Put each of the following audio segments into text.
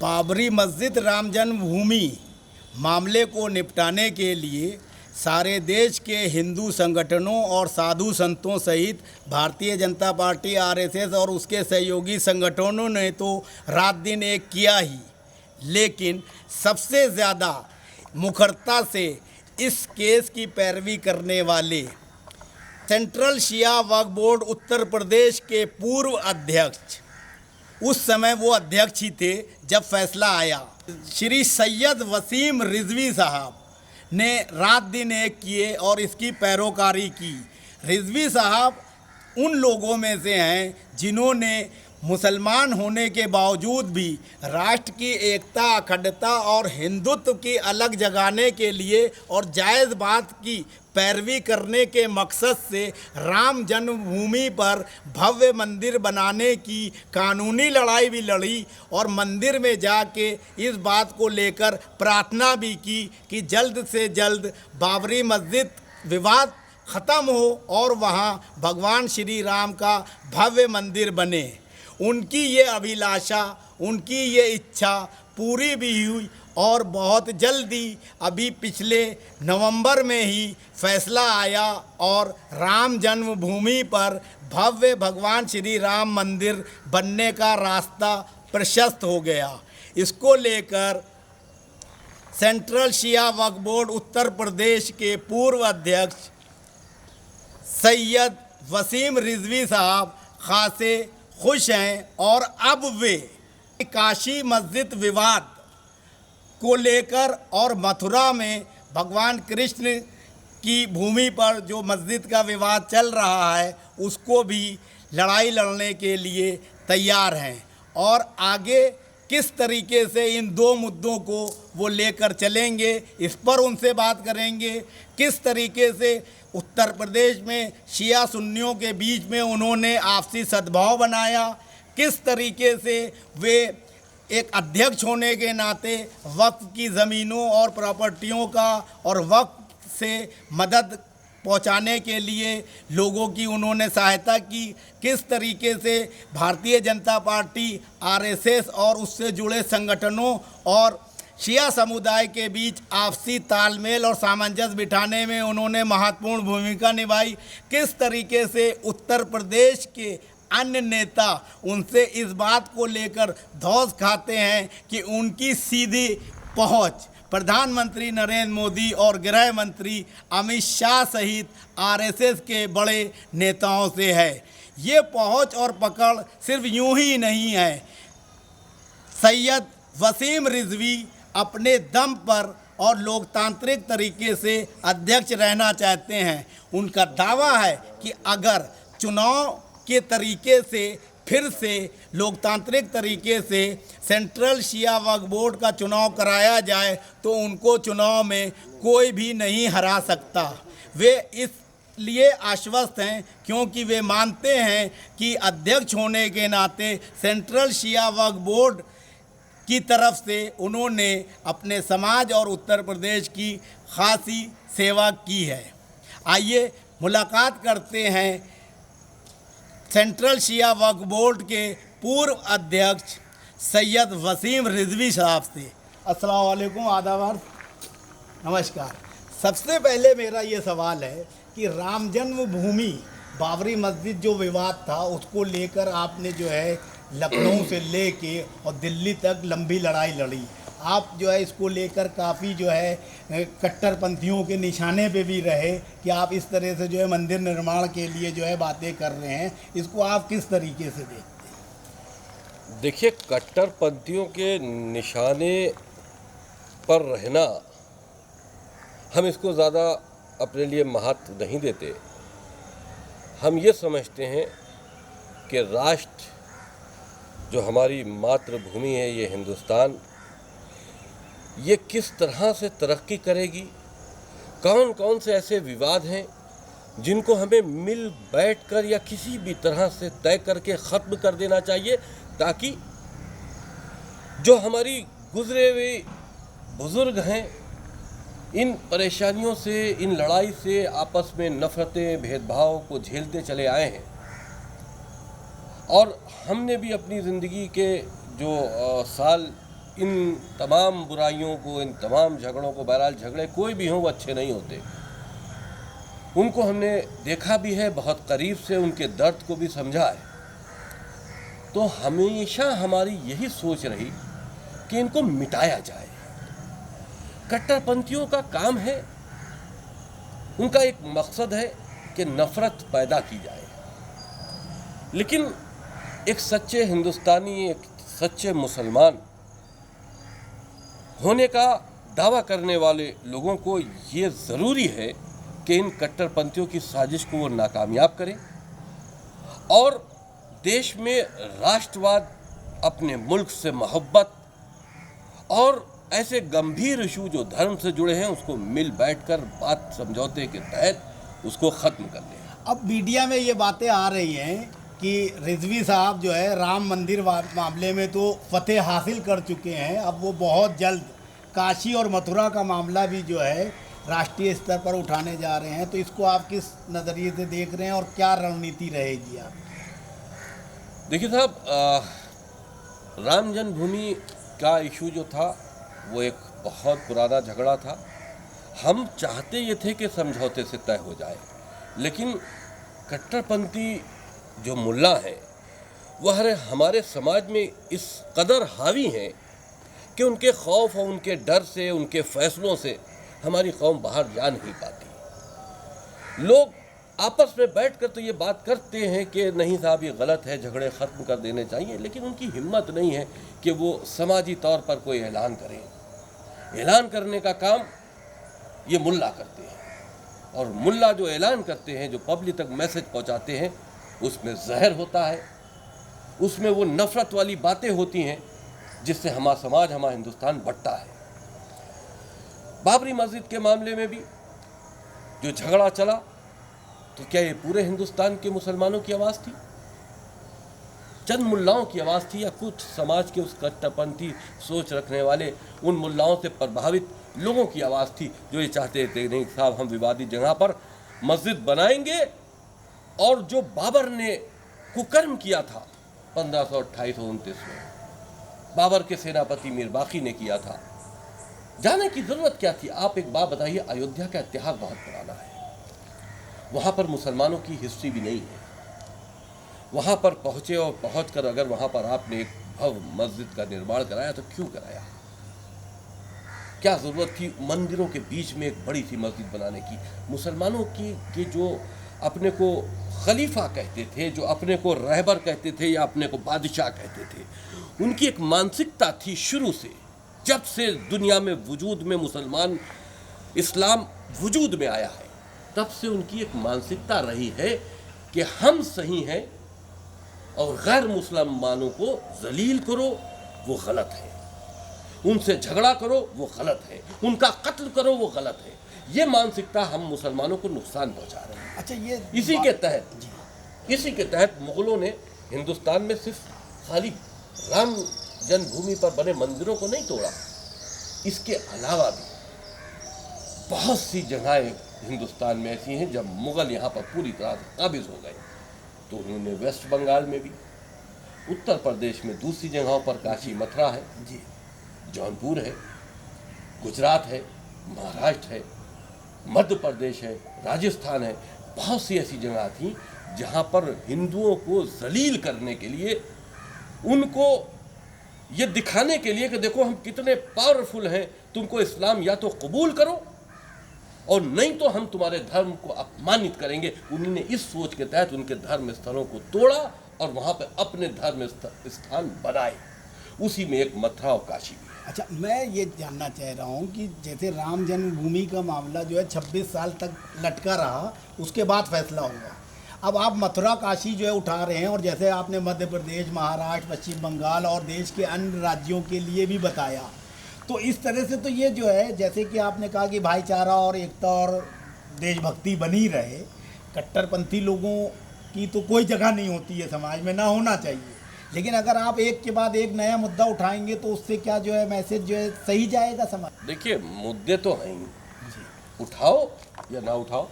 बाबरी मस्जिद राम जन्मभूमि मामले को निपटाने के लिए सारे देश के हिंदू संगठनों और साधु संतों सहित भारतीय जनता पार्टी आरएसएस और उसके सहयोगी संगठनों ने तो रात दिन एक किया ही, लेकिन सबसे ज़्यादा मुखरता से इस केस की पैरवी करने वाले सेंट्रल शिया वक्फ बोर्ड उत्तर प्रदेश के पूर्व अध्यक्ष, उस समय वो अध्यक्ष ही थे जब फैसला आया, श्री सैयद वसीम रिजवी साहब ने रात दिन एक किए और इसकी पैरोकारी की। रिजवी साहब उन लोगों में से हैं जिन्होंने मुसलमान होने के बावजूद भी राष्ट्र की एकता, अखंडता और हिंदुत्व की अलग जगाने के लिए और जायज़ बात की पैरवी करने के मकसद से राम जन्मभूमि पर भव्य मंदिर बनाने की कानूनी लड़ाई भी लड़ी और मंदिर में जाके इस बात को लेकर प्रार्थना भी की कि जल्द से जल्द बाबरी मस्जिद विवाद ख़त्म हो और वहाँ भगवान श्री राम का भव्य मंदिर बने। उनकी ये अभिलाषा, उनकी ये इच्छा पूरी भी हुई और बहुत जल्दी अभी पिछले नवंबर में ही फैसला आया और राम जन्मभूमि पर भव्य भगवान श्री राम मंदिर बनने का रास्ता प्रशस्त हो गया। इसको लेकर सेंट्रल शिया वक्फ बोर्ड उत्तर प्रदेश के पूर्व अध्यक्ष सैयद वसीम रिजवी साहब खासे खुश हैं और अब वे काशी मस्जिद विवाद को लेकर और मथुरा में भगवान कृष्ण की भूमि पर जो मस्जिद का विवाद चल रहा है उसको भी लड़ाई लड़ने के लिए तैयार हैं और आगे किस तरीके से इन दो मुद्दों को वो लेकर चलेंगे इस पर उनसे बात करेंगे। किस तरीके से उत्तर प्रदेश में शिया सुन्नियों के बीच में उन्होंने आपसी सद्भाव बनाया, किस तरीके से वे एक अध्यक्ष होने के नाते वक्फ की ज़मीनों और प्रॉपर्टियों का और वक्फ से मदद पहुंचाने के लिए लोगों की उन्होंने सहायता की, किस तरीके से भारतीय जनता पार्टी, आरएसएस और उससे जुड़े संगठनों और शिया समुदाय के बीच आपसी तालमेल और सामंजस्य बिठाने में उन्होंने महत्वपूर्ण भूमिका निभाई, किस तरीके से उत्तर प्रदेश के अन्य नेता उनसे इस बात को लेकर धौंस खाते हैं कि उनकी सीधी पहुंच प्रधानमंत्री नरेंद्र मोदी और गृह मंत्री अमित शाह सहित आरएसएस के बड़े नेताओं से है। ये पहुंच और पकड़ सिर्फ यूं ही नहीं है। सैयद वसीम रिजवी अपने दम पर और लोकतांत्रिक तरीके से अध्यक्ष रहना चाहते हैं। उनका दावा है कि अगर चुनाव के तरीके से फिर से लोकतांत्रिक तरीके से सेंट्रल शिया वक्फ बोर्ड का चुनाव कराया जाए तो उनको चुनाव में कोई भी नहीं हरा सकता। वे इसलिए आश्वस्त हैं क्योंकि वे मानते हैं कि अध्यक्ष होने के नाते सेंट्रल शिया वक्फ बोर्ड की तरफ से उन्होंने अपने समाज और उत्तर प्रदेश की खासी सेवा की है। आइए मुलाकात करते हैं सेंट्रल शिया वक्फ बोर्ड के पूर्व अध्यक्ष सैयद वसीम रिजवी साहब से। अस्सलाम वालेकुम, आदाब, नमस्कार। सबसे पहले मेरा ये सवाल है कि राम जन्मभूमि बाबरी मस्जिद जो विवाद था उसको लेकर आपने जो है लखनऊ से लेके और दिल्ली तक लंबी लड़ाई लड़ी। आप जो है इसको लेकर काफ़ी जो है कट्टरपंथियों के निशाने पे भी रहे कि आप इस तरह से जो है मंदिर निर्माण के लिए जो है बातें कर रहे हैं, इसको आप किस तरीके से देखते हैं? देखिए, कट्टरपंथियों के निशाने पर रहना हम इसको ज़्यादा अपने लिए महत्व नहीं देते। हम ये समझते हैं कि राष्ट्र जो हमारी मातृभूमि है, ये हिंदुस्तान, ये किस तरह से तरक्की करेगी, कौन कौन से ऐसे विवाद हैं जिनको हमें मिल बैठकर या किसी भी तरह से तय करके ख़त्म कर देना चाहिए, ताकि जो हमारी गुजरे हुए बुज़ुर्ग हैं इन परेशानियों से, इन लड़ाई से, आपस में नफ़रतें, भेदभाव को झेलते चले आए हैं। और हमने भी अपनी ज़िंदगी के जो साल इन तमाम बुराइयों को, इन तमाम झगड़ों को, बहरहाल झगड़े कोई भी हों वो अच्छे नहीं होते, उनको हमने देखा भी है, बहुत करीब से उनके दर्द को भी समझा है। तो हमेशा हमारी यही सोच रही कि इनको मिटाया जाए। कट्टरपंथियों का काम है, उनका एक मकसद है कि नफरत पैदा की जाए। लेकिन एक सच्चे हिंदुस्तानी, एक सच्चे मुसलमान होने का दावा करने वाले लोगों को ये ज़रूरी है कि इन कट्टरपंथियों की साजिश को वो नाकामयाब करें और देश में राष्ट्रवाद, अपने मुल्क से मोहब्बत और ऐसे गंभीर इशू जो धर्म से जुड़े हैं उसको मिल बैठकर बात समझौते के तहत उसको ख़त्म कर लें। अब मीडिया में ये बातें आ रही हैं कि रिजवी साहब जो है राम मंदिर मामले में तो फतेह हासिल कर चुके हैं, अब वो बहुत जल्द काशी और मथुरा का मामला भी जो है राष्ट्रीय स्तर पर उठाने जा रहे हैं। तो इसको आप किस नज़रिए से देख रहे हैं और क्या रणनीति रहेगी आप? देखिए साहब, राम जन्मभूमि का इशू जो था वो एक बहुत पुराना झगड़ा था। हम चाहते ये थे कि समझौते से तय हो जाए, लेकिन कट्टरपंथी जो मुल्ला हैं वह हमारे समाज में इस कदर हावी हैं कि उनके खौफ और उनके डर से, उनके फैसलों से हमारी कौम बाहर जा नहीं पाती। लोग आपस में बैठकर तो ये बात करते हैं कि नहीं साहब ये गलत है, झगड़े ख़त्म कर देने चाहिए, लेकिन उनकी हिम्मत नहीं है कि वो समाजी तौर पर कोई ऐलान करें। ऐलान करने का काम ये मुल्ला करते हैं, और मुल्ला जो ऐलान करते हैं, जो पब्लिक तक मैसेज पहुंचाते हैं, उसमें जहर होता है, उसमें वो नफ़रत वाली बातें होती हैं जिससे हमारा समाज, हमारा हिंदुस्तान बंटता है। बाबरी मस्जिद के मामले में भी जो झगड़ा चला, तो क्या ये पूरे हिंदुस्तान के मुसलमानों की आवाज़ थी, चंद मुल्लाओं की आवाज़ थी, या कुछ समाज के उस कट्टरपंथी सोच रखने वाले उन मुल्लाओं से प्रभावित लोगों की आवाज़ थी जो ये चाहते थे नहीं साहब हम विवादित जगह पर मस्जिद बनाएंगे, और जो बाबर ने कुकर्म किया था 1528-29 में, बाबर के सेनापति मीर बाकी ने किया था, जाने की ज़रूरत क्या थी? आप एक बात बताइए, अयोध्या का इतिहास बहुत पुराना है, वहाँ पर मुसलमानों की हिस्ट्री भी नहीं है। वहाँ पर पहुँचे और पहुँचकर अगर वहाँ पर आपने एक भव्य मस्जिद का निर्माण कराया तो क्यों कराया? क्या ज़रूरत थी मंदिरों के बीच में एक बड़ी सी मस्जिद बनाने की? मुसलमानों की के जो अपने को खलीफा कहते थे, जो अपने को रहबर कहते थे या अपने को बादशाह कहते थे, उनकी एक मानसिकता थी शुरू से, जब से दुनिया में वजूद में मुसलमान, इस्लाम वजूद में आया है, तब से उनकी एक मानसिकता रही है कि हम सही हैं और गैर मुसलमानों को जलील करो वो गलत है, उनसे झगड़ा करो वो गलत है, उनका कत्ल करो वो गलत है। ये मानसिकता हम मुसलमानों को नुकसान पहुंचा रहे हैं। अच्छा, ये इसी के तहत मुगलों ने हिंदुस्तान में सिर्फ खाली राम जन्मभूमि पर बने मंदिरों को नहीं तोड़ा, इसके अलावा भी बहुत सी जगहें हिंदुस्तान में ऐसी हैं जब मुग़ल यहाँ पर पूरी तरह से काबिज हो गए, तो उन्होंने वेस्ट बंगाल में भी, उत्तर प्रदेश में दूसरी जगहों पर काशी मथुरा है जी, जौनपुर है, गुजरात है, महाराष्ट्र है, मध्य प्रदेश है, राजस्थान है, बहुत सी ऐसी जगह थी जहाँ पर हिंदुओं को जलील करने के लिए, उनको ये दिखाने के लिए कि देखो हम कितने पावरफुल हैं, तुमको इस्लाम या तो कबूल करो और नहीं तो हम तुम्हारे धर्म को अपमानित करेंगे। उन्होंने इस सोच के तहत उनके धर्म स्थलों को तोड़ा और वहाँ पर अपने धर्म स्थान बनाए, उसी में एक मथुरा और काशी भी। अच्छा, मैं ये जानना चाह रहा हूँ कि जैसे राम जन्मभूमि का मामला जो है 26 साल तक लटका रहा, उसके बाद फैसला हुआ, अब आप मथुरा काशी जो है उठा रहे हैं, और जैसे आपने मध्य प्रदेश, महाराष्ट्र, पश्चिम बंगाल और देश के अन्य राज्यों के लिए भी बताया, तो इस तरह से तो ये जो है, जैसे कि आपने कहा कि भाईचारा और एकता और देशभक्ति बनी रहे, कट्टरपंथी लोगों की तो कोई जगह नहीं होती है समाज में, ना होना चाहिए, लेकिन अगर आप एक के बाद एक नया मुद्दा उठाएंगे तो उससे क्या जो है मैसेज जो है सही जाएगा समाज? देखिए, मुद्दे तो हैं, उठाओ या ना उठाओ,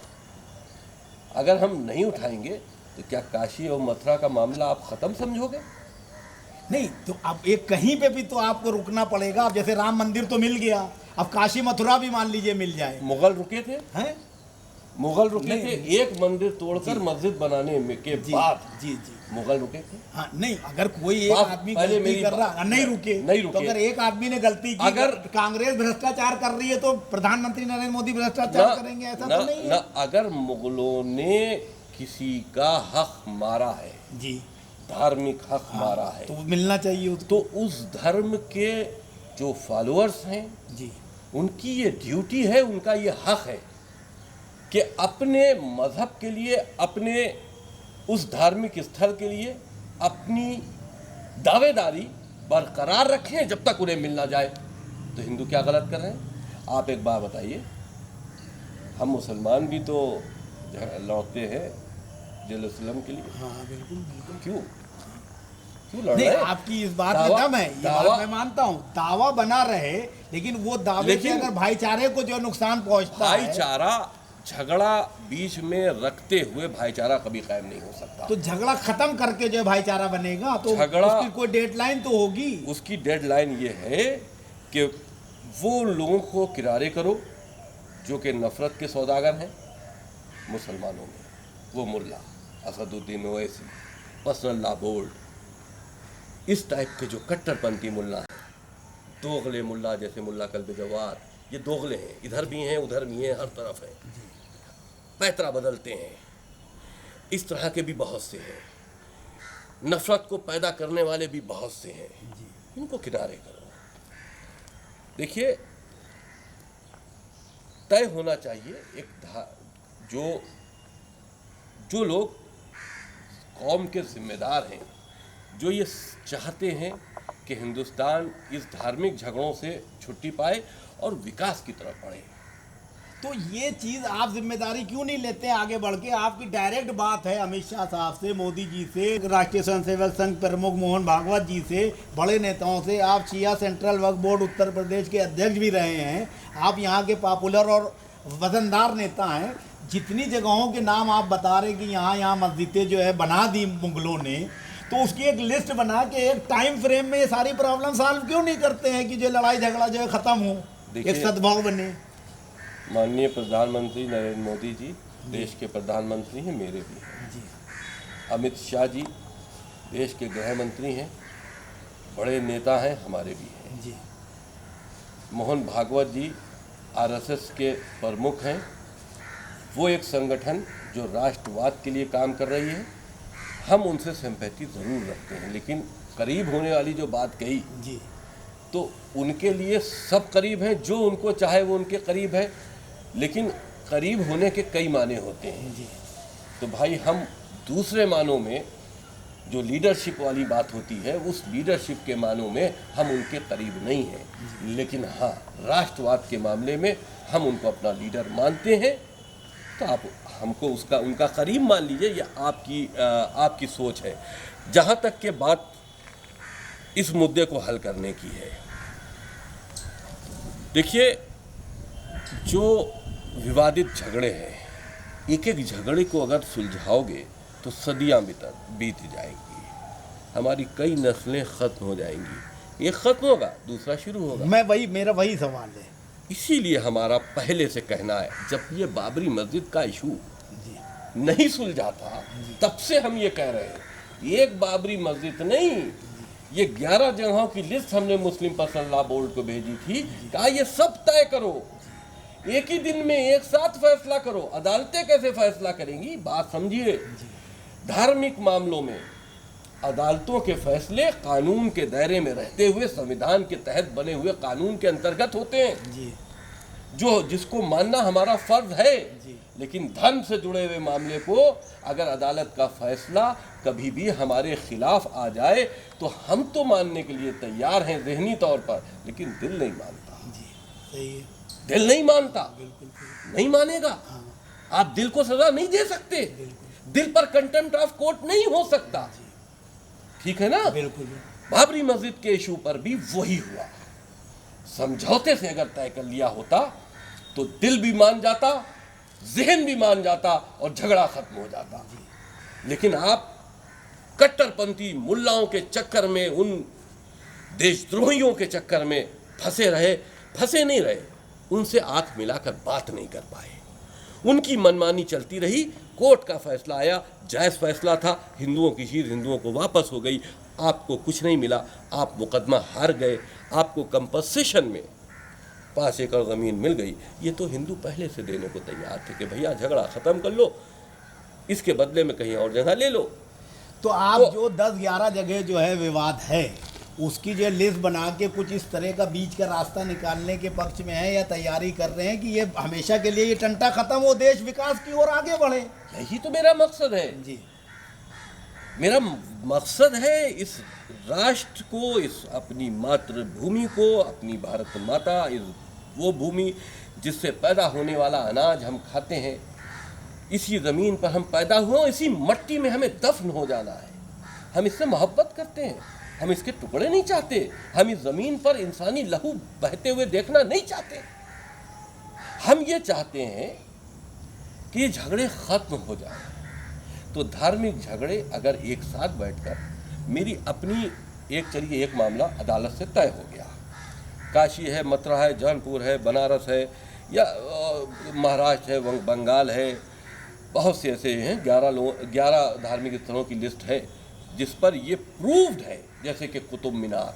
अगर हम नहीं उठाएंगे तो क्या काशी और मथुरा का मामला आप ख़त्म समझोगे? नहीं तो अब एक कहीं पे भी तो आपको रुकना पड़ेगा। अब जैसे राम मंदिर तो मिल गया, अब काशी मथुरा भी मान लीजिए मिल जाए, मुगल रुके थे, हैं? मुगल रुके थे, एक मंदिर तोड़कर मस्जिद बनाने में के बाद जी जी मुगल रुके थे। हाँ नहीं, अगर कोई एक बात आदमी पहले गलती मेरी कर रहा नहीं नहीं तो रुके। अगर एक आदमी ने गलती की, अगर कांग्रेस भ्रष्टाचार कर रही है तो प्रधानमंत्री नरेंद्र मोदी भ्रष्टाचार करेंगे, ऐसा तो नहीं है। ना अगर मुगलों ने किसी का हक मारा है, जी धार्मिक हक मारा है, तो मिलना चाहिए उसको। तो उस धर्म के जो फॉलोअर्स हैं जी उनकी ये ड्यूटी है, उनका ये हक है कि अपने मजहब के लिए, अपने उस धार्मिक स्थल के लिए अपनी दावेदारी बरकरार रखें जब तक उन्हें मिल ना जाए। तो हिंदू क्या गलत कर रहे हैं? आप एक बात बताइए, हम मुसलमान भी तो लड़ते हैं जेरूसलम के लिए। हाँ बिल्कुल बिल्कुल। क्यों लड़ नहीं, रहे हैं? आपकी इस बात में दम है, ये बात मैं मानता हूँ, दावा बना रहे, लेकिन वो दावे से अगर भाईचारे को जो नुकसान पहुंचता है, भाईचारा झगड़ा बीच में रखते हुए भाईचारा कभी कायम नहीं हो सकता। तो झगड़ा खत्म करके जो भाईचारा बनेगा, तो झगड़ा उसकी कोई डेडलाइन तो होगी। उसकी डेडलाइन ये है कि वो लोगों को किनारे करो जो कि नफरत के सौदागर हैं मुसलमानों में। वो मुल्ला असदुद्दीन ओवैसी, पसरल्ला बोल्ड, इस टाइप के जो कट्टरपंथी मुल्ला हैं, दोगले मुल्ला जैसे मुल्ला कल्ब जवाद, ये दोगले हैं, इधर भी हैं उधर भी हैं, हर तरफ हैं, पैतरा बदलते हैं। इस तरह के भी बहुत से हैं, नफरत को पैदा करने वाले भी बहुत से हैं, इनको किनारे करो। देखिए, तय होना चाहिए एक जो लोग कौम के जिम्मेदार हैं, जो ये चाहते हैं कि हिंदुस्तान इस धार्मिक झगड़ों से छुट्टी पाए और विकास की तरफ बढ़े। तो ये चीज़ आप जिम्मेदारी क्यों नहीं लेते हैं आगे बढ़ के? आपकी डायरेक्ट बात है अमित शाह साहब से, मोदी जी से, राष्ट्रीय स्वयंसेवक संघ प्रमुख मोहन भागवत जी से, बड़े नेताओं से। आप शिया सेंट्रल वक्फ बोर्ड उत्तर प्रदेश के अध्यक्ष भी रहे हैं, आप यहाँ के पॉपुलर और वजनदार नेता हैं। जितनी जगहों के नाम आप बता रहे कि यहाँ मस्जिदें जो है बना दी मुगलों ने, तो उसकी एक लिस्ट बना के एक टाइम फ्रेम में ये सारी प्रॉब्लम सॉल्व क्यों नहीं करते हैं कि जो लड़ाई झगड़ा जो है ख़त्म हो, एक सद्भाव बने? माननीय प्रधानमंत्री नरेंद्र मोदी जी देश के प्रधानमंत्री हैं, मेरे भी हैं जी। अमित शाह जी देश के गृह मंत्री हैं, बड़े नेता हैं, हमारे भी हैं जी। मोहन भागवत जी आरएसएस के प्रमुख हैं। वो एक संगठन जो राष्ट्रवाद के लिए काम कर रही है, हम उनसे सिंपैथी ज़रूर रखते हैं, लेकिन करीब होने वाली जो बात कही जी, तो उनके लिए सब करीब हैं, जो उनको चाहे वो उनके करीब है, लेकिन करीब होने के कई माने होते हैं जी। तो भाई हम दूसरे मानों में जो लीडरशिप वाली बात होती है, उस लीडरशिप के मानों में हम उनके करीब नहीं हैं, लेकिन हाँ राष्ट्रवाद के मामले में हम उनको अपना लीडर मानते हैं। तो आप हमको उनका करीब मान लीजिए, ये आपकी सोच है। जहाँ तक के बात इस मुद्दे को हल करने की है, देखिए जो विवादित झगड़े हैं, एक एक झगड़े को अगर सुलझाओगे तो सदियां बीत जाएंगी, हमारी कई नस्लें ख़त्म हो जाएंगी। एक ख़त्म होगा, दूसरा शुरू होगा। मेरा वही सवाल है। इसीलिए हमारा पहले से कहना है, जब ये बाबरी मस्जिद का इशू नहीं सुलझा था, तब से हम ये कह रहे हैं, एक बाबरी मस्जिद नहीं, ये 11 जगहों की लिस्ट हमने मुस्लिम पर्सनल बोर्ड को भेजी थी, कहा ये सब तय करो, एक ही दिन में एक साथ फैसला करो। अदालतें कैसे फैसला करेंगी? बात समझिए, धार्मिक मामलों में अदालतों के फैसले कानून के दायरे में रहते हुए, संविधान के तहत बने हुए कानून के अंतर्गत होते हैं जी। जो जिसको मानना हमारा फर्ज है जी। लेकिन धर्म से जुड़े हुए मामले को अगर अदालत का फैसला कभी भी हमारे खिलाफ आ जाए तो हम तो मानने के लिए तैयार हैं ज़हनी तौर पर, लेकिन दिल नहीं मानता। जी सही है, दिल नहीं मानता, बिल्कुल नहीं मानेगा। आप दिल को सजा नहीं दे सकते, दिल पर कंटेम्प्ट ऑफ कोर्ट नहीं हो सकता, ठीक है ना? बिल्कुल। बाबरी मस्जिद के इशू पर भी वही हुआ, समझौते से अगर तय कर लिया होता तो दिल भी मान जाता, जहन भी मान जाता और झगड़ा खत्म हो जाता। लेकिन आप कट्टरपंथी मुल्लाओं के चक्कर में, उन देशद्रोहियों के चक्कर में फंसे नहीं रहे, उनसे आंख मिलाकर बात नहीं कर पाए। उनकी मनमानी चलती रही। कोर्ट का फैसला आया, जायज़ फैसला था, हिंदुओं की चीज़ हिंदुओं को वापस हो गई। आपको कुछ नहीं मिला, आप मुकदमा हार गए, आपको कंपनसेशन में 5 एकड़ ज़मीन मिल गई। ये तो हिंदू पहले से देने को तैयार थे कि भैया झगड़ा ख़त्म कर लो, इसके बदले में कहीं और जगह ले लो। तो आप जो 10-11 जगह जो है विवाद है, उसकी जो लिस्ट बना के कुछ इस तरह का बीच का रास्ता निकालने के पक्ष में है या तैयारी कर रहे हैं कि ये हमेशा के लिए ये टंटा खत्म हो, देश विकास की ओर आगे बढ़े? यही तो मेरा मकसद है जी। मेरा मकसद है इस राष्ट्र को, इस अपनी मातृभूमि को, अपनी भारत माता, इस वो भूमि जिससे पैदा होने वाला अनाज हम खाते हैं, इसी ज़मीन पर हम पैदा हुए, इसी मट्टी में हमें दफन हो जाना है। हम इससे मोहब्बत करते हैं, हम इसके टुकड़े नहीं चाहते, हम इस ज़मीन पर इंसानी लहू बहते हुए देखना नहीं चाहते। हम ये चाहते हैं कि ये झगड़े ख़त्म हो जाए। तो धार्मिक झगड़े अगर एक साथ बैठकर, मेरी अपनी एक मामला अदालत से तय हो गया, काशी है, मथुरा है, जौनपुर है, बनारस है, या महाराष्ट्र है, बंगाल है, बहुत से ऐसे हैं, 11 धार्मिक स्थलों की लिस्ट है जिस पर ये प्रूव्ड है, जैसे कि कुतुब मीनार।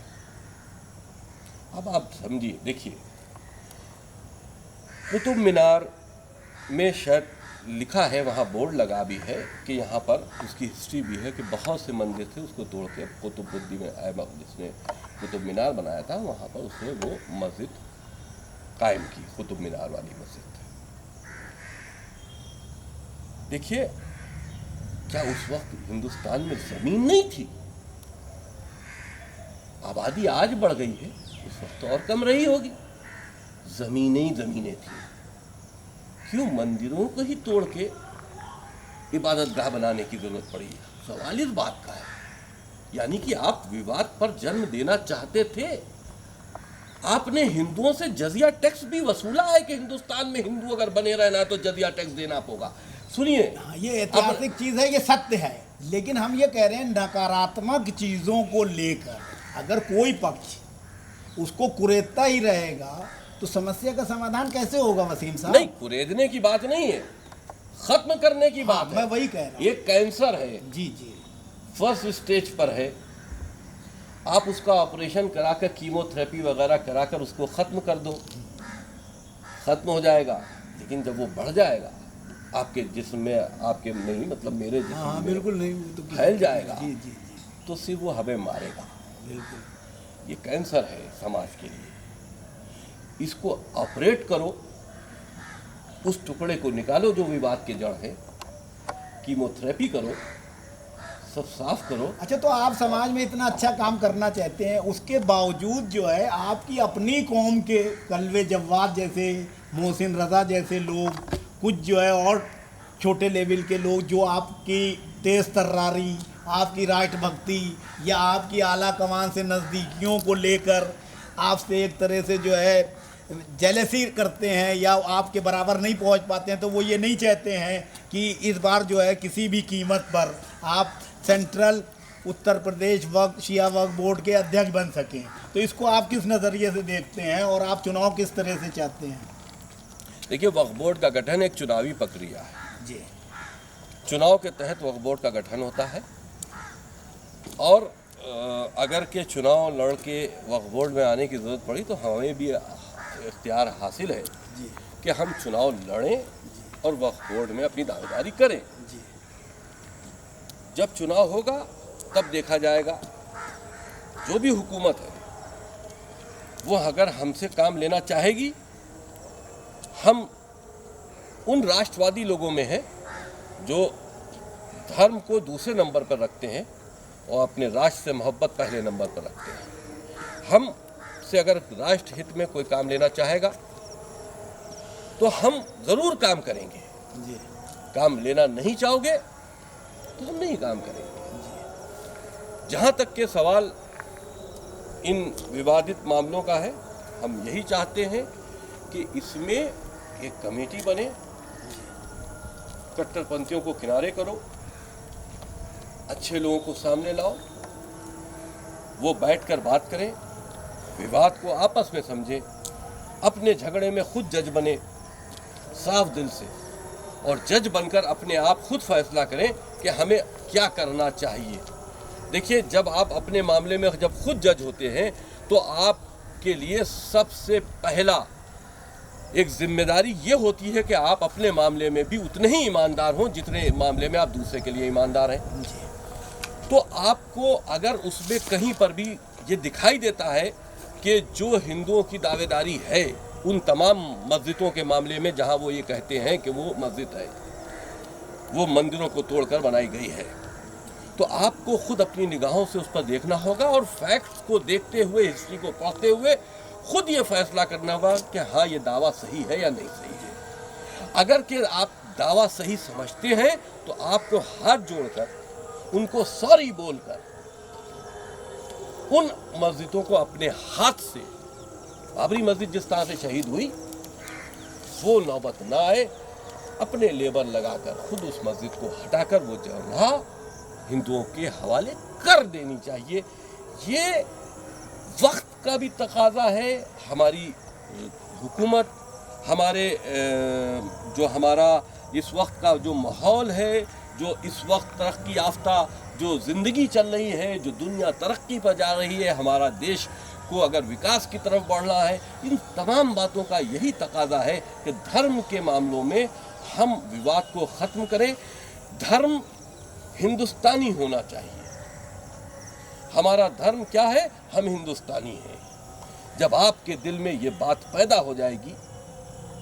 अब आप समझिए, देखिए, कुतुब मीनार में शायद लिखा है, वहाँ बोर्ड लगा भी है कि यहाँ पर उसकी हिस्ट्री भी है कि बहुत से मंदिर थे, उसको तोड़ के कुतुबुद्दीन ऐबक जिसने कुतुब मीनार बनाया था, वहाँ पर उसने वो मस्जिद कायम की, कुतुब मीनार वाली मस्जिद। देखिए, क्या उस वक्त हिंदुस्तान में ज़मीन नहीं थी? आबादी आज बढ़ गई है, उस वक्त तो और कम रही होगी। ज़मीनें ही ज़मीनें थी। क्यों मंदिरों को ही तोड़ के इबादतगाह बनाने की ज़रूरत पड़ी? सवाल इस बात का है। यानी कि आप विवाद पर जन्म देना चाहते थे। आपने हिंदुओं से जजिया टैक्स भी वसूला है कि हिंदुस्तान में हिंदू अगर बने रहना तो जजिया टैक्स देना होगा। सुनिए, ये ऐतिहासिक चीज़ है, ये सत्य है, लेकिन हम ये कह रहे हैं नकारात्मक चीज़ों को लेकर अगर कोई पक्ष उसको कुरेदता ही रहेगा तो समस्या का समाधान कैसे होगा वसीम साहब? नहीं, कुरेदने की बात नहीं है, खत्म करने की बात है। मैं वही कह रहा हूँ। ये कैंसर है, जी जी, फर्स्ट स्टेज पर है। आप उसका ऑपरेशन कराकर, कीमोथेरेपी वगैरह कराकर उसको ख़त्म कर दो, ख़त्म हो जाएगा। लेकिन जब वो बढ़ जाएगा आपके जिस्म में, आपके नहीं मतलब मेरे जिस्म में, बिल्कुल नहीं, तो फैल जाएगा, जी जी जी, तो सिर्फ वो हमें मारेगा। बिल्कुल। ये कैंसर है समाज के लिए। इसको ऑपरेट करो, उस टुकड़े को निकालो जो विवाद के जड़ है, कीमोथेरेपी करो, सब साफ करो। अच्छा, तो आप समाज में इतना अच्छा काम करना चाहते हैं, उसके बावजूद जो है आपकी अपनी कौम के कलवे जव्वाद जैसे, मोहसिन रज़ा जैसे लोग, कुछ जो है और छोटे लेवल के लोग जो आपकी तेज़ तर्रारी, आपकी राष्ट्रभक्ति या आपकी आला कमान से नज़दीकियों को लेकर आपसे एक तरह से जो है जेलसी करते हैं या आपके बराबर नहीं पहुंच पाते हैं, तो वो ये नहीं चाहते हैं कि इस बार जो है किसी भी कीमत पर आप सेंट्रल उत्तर प्रदेश वक्फ शिया वक्फ बोर्ड के अध्यक्ष बन सकें। तो इसको आप किस नज़रिए से देखते हैं और आप चुनाव किस तरह से चाहते हैं? देखिए, वक्फ बोर्ड का गठन एक चुनावी प्रक्रिया है जी। चुनाव के तहत वक्फ बोर्ड का गठन होता है, और अगर के चुनाव लड़ के वक्फ बोर्ड में आने की ज़रूरत पड़ी तो हमें भी इख्तियार हासिल है जी कि हम चुनाव लड़ें और वक्फ बोर्ड में अपनी दावेदारी करें। जी। जब चुनाव होगा तब देखा जाएगा। जो भी हुकूमत है वो अगर हमसे काम लेना चाहेगी, हम उन राष्ट्रवादी लोगों में हैं जो धर्म को दूसरे नंबर पर रखते हैं और अपने राष्ट्र से मोहब्बत पहले नंबर पर रखते हैं। हम से अगर राष्ट्र हित में कोई काम लेना चाहेगा तो हम ज़रूर काम करेंगे। जी। काम लेना नहीं चाहोगे तो हम नहीं काम करेंगे। जहाँ तक के सवाल इन विवादित मामलों का है, हम यही चाहते हैं कि इसमें एक कमेटी बने, कट्टरपंथियों को किनारे करो, अच्छे लोगों को सामने लाओ, वो बैठकर बात करें, विवाद को आपस में समझें, अपने झगड़े में खुद जज बने साफ दिल से, और जज बनकर अपने आप खुद फैसला करें कि हमें क्या करना चाहिए। देखिए, जब आप अपने मामले में जब खुद जज होते हैं तो आपके लिए सबसे पहला एक जिम्मेदारी ये होती है कि आप अपने मामले में भी उतने ही ईमानदार हों जितने मामले में आप दूसरे के लिए ईमानदार हैं। तो आपको अगर उसमें कहीं पर भी ये दिखाई देता है कि जो हिंदुओं की दावेदारी है उन तमाम मस्जिदों के मामले में जहां वो ये कहते हैं कि वो मस्जिद है, वो मंदिरों को तोड़कर बनाई गई है, तो आपको खुद अपनी निगाहों से उस पर देखना होगा और फैक्ट्स को देखते हुए, हिस्ट्री को पढ़ते हुए खुद ये फैसला करना होगा कि हाँ, ये दावा सही है या नहीं सही है। अगर कि आप दावा सही समझते हैं तो आपको हाथ जोड़कर उनको सॉरी बोलकर उन मस्जिदों को अपने हाथ से, बाबरी मस्जिद जिस तरह से शहीद हुई, वो नौबत ना आए, अपने लेबर लगाकर खुद उस मस्जिद को हटाकर वो जगह हिंदुओं के हवाले कर देनी चाहिए। ये वक्त का भी तकाजा है। हमारी हुकूमत, हमारे जो हमारा इस वक्त का जो माहौल है, जो इस वक्त तरक्की याफ्ता जो ज़िंदगी चल रही है, जो दुनिया तरक्की पर जा रही है, हमारा देश को अगर विकास की तरफ बढ़ना है, इन तमाम बातों का यही तकाजा है कि धर्म के मामलों में हम विवाद को ख़त्म करें। धर्म हिंदुस्तानी होना चाहिए। हमारा धर्म क्या है? हम हिंदुस्तानी हैं। जब आपके दिल में ये बात पैदा हो जाएगी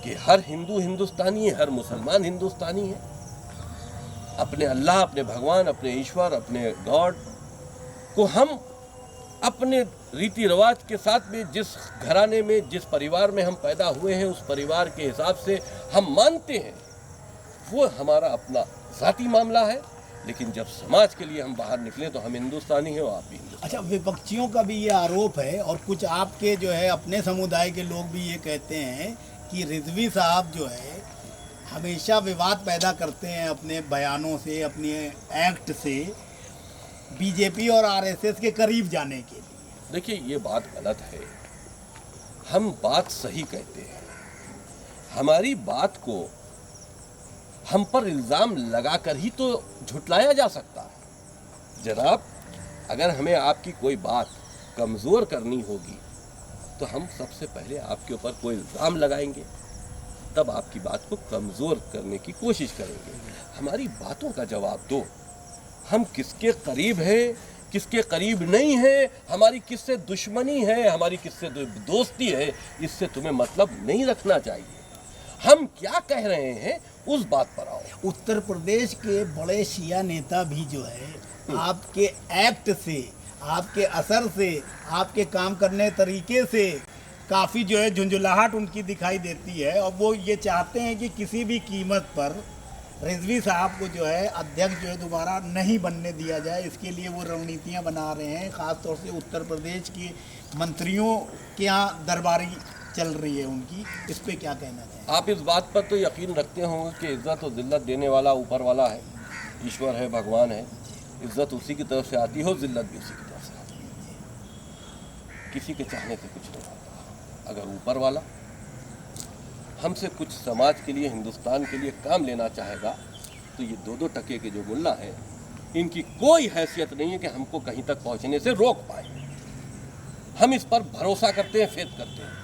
कि हर हिंदू हिंदुस्तानी है, हर मुसलमान हिंदुस्तानी है, अपने अल्लाह, अपने भगवान, अपने ईश्वर, अपने गॉड को हम अपने रीति रिवाज के साथ में, जिस घराने में, जिस परिवार में हम पैदा हुए हैं, उस परिवार के हिसाब से हम मानते हैं, वो हमारा अपना ज़ाती मामला है। लेकिन जब समाज के लिए हम बाहर निकले तो हम हिंदुस्तानी हैं और आप भी हिंदुस्तानी। अच्छा, विपक्षियों का भी ये आरोप है और कुछ आपके जो है अपने समुदाय के लोग भी ये कहते हैं कि रिजवी साहब जो है हमेशा विवाद पैदा करते हैं अपने बयानों से, अपने एक्ट से, बीजेपी और आरएसएस के करीब जाने के लिए। देखिए, ये बात गलत है। हम बात सही कहते हैं। हमारी बात को हम पर इल्ज़ाम लगाकर ही तो झुटलाया जा सकता है। जनाब, अगर हमें आपकी कोई बात कमज़ोर करनी होगी तो हम सबसे पहले आपके ऊपर कोई इल्ज़ाम लगाएंगे, तब आपकी बात को कमज़ोर करने की कोशिश करेंगे। हमारी बातों का जवाब दो। हम किसके करीब हैं, किसके करीब नहीं है, हमारी किससे दुश्मनी है, हमारी किससे दोस्ती है, इससे तुम्हें मतलब नहीं रखना चाहिए। हम क्या कह रहे हैं उस बात पर आओ। उत्तर प्रदेश के बड़े शिया नेता भी जो है आपके एक्ट से, आपके असर से, आपके काम करने तरीके से काफ़ी जो है झुंझुलाहट उनकी दिखाई देती है और वो ये चाहते हैं कि किसी भी कीमत पर रिजवी साहब को जो है अध्यक्ष जो है दोबारा नहीं बनने दिया जाए। इसके लिए वो रणनीतियाँ बना रहे हैं। ख़ास तौर से उत्तर प्रदेश के मंत्रियों के यहाँ दरबारी चल रही है उनकी। इस पे क्या कहना चाहिए? आप इस बात पर तो यकीन रखते होंगे कि इज़्ज़त और ज़िल्लत देने वाला ऊपर वाला है, ईश्वर है, भगवान है। इज़्ज़त उसी की तरफ से आती हो, ज़िल्लत भी उसी की तरफ से आती है। किसी के चाहने से कुछ नहीं होता। अगर ऊपर वाला हमसे कुछ समाज के लिए, हिंदुस्तान के लिए काम लेना चाहेगा तो ये दो टके के जो मुल्ला हैं, इनकी कोई हैसियत नहीं है कि हमको कहीं तक पहुंचने से रोक पाए। हम इस पर भरोसा करते हैं, फेथ करते हैं।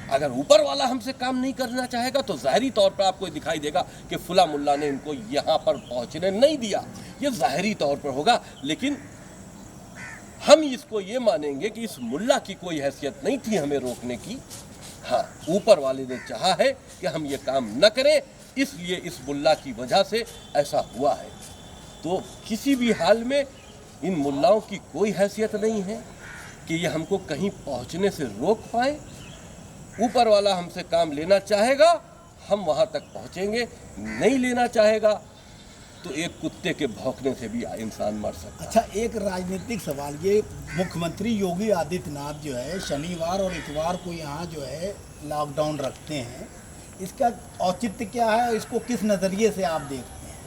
अगर ऊपर वाला हमसे काम नहीं करना चाहेगा तो ज़ाहरी तौर पर आपको दिखाई देगा कि फुला मुल्ला ने इनको यहाँ पर पहुँचने नहीं दिया। ये ज़ाहरी तौर पर होगा, लेकिन हम इसको ये मानेंगे कि इस मुल्ला की कोई हैसियत नहीं थी हमें रोकने की। हाँ, ऊपर वाले ने चाहा है कि हम ये काम न करें, इसलिए इस मुल्ला की वजह से ऐसा हुआ है। तो किसी भी हाल में इन मुल्लाओं की कोई हैसियत नहीं है कि ये हमको कहीं पहुँचने से रोक पाए। ऊपर वाला हमसे काम लेना चाहेगा, हम वहाँ तक पहुँचेंगे। नहीं लेना चाहेगा तो एक कुत्ते के भौंकने से भी इंसान मर सकता है। अच्छा, एक राजनीतिक सवाल, ये मुख्यमंत्री योगी आदित्यनाथ जो है शनिवार और इतवार को यहाँ जो है लॉकडाउन रखते हैं, इसका औचित्य क्या है? इसको किस नज़रिए से आप देखते हैं?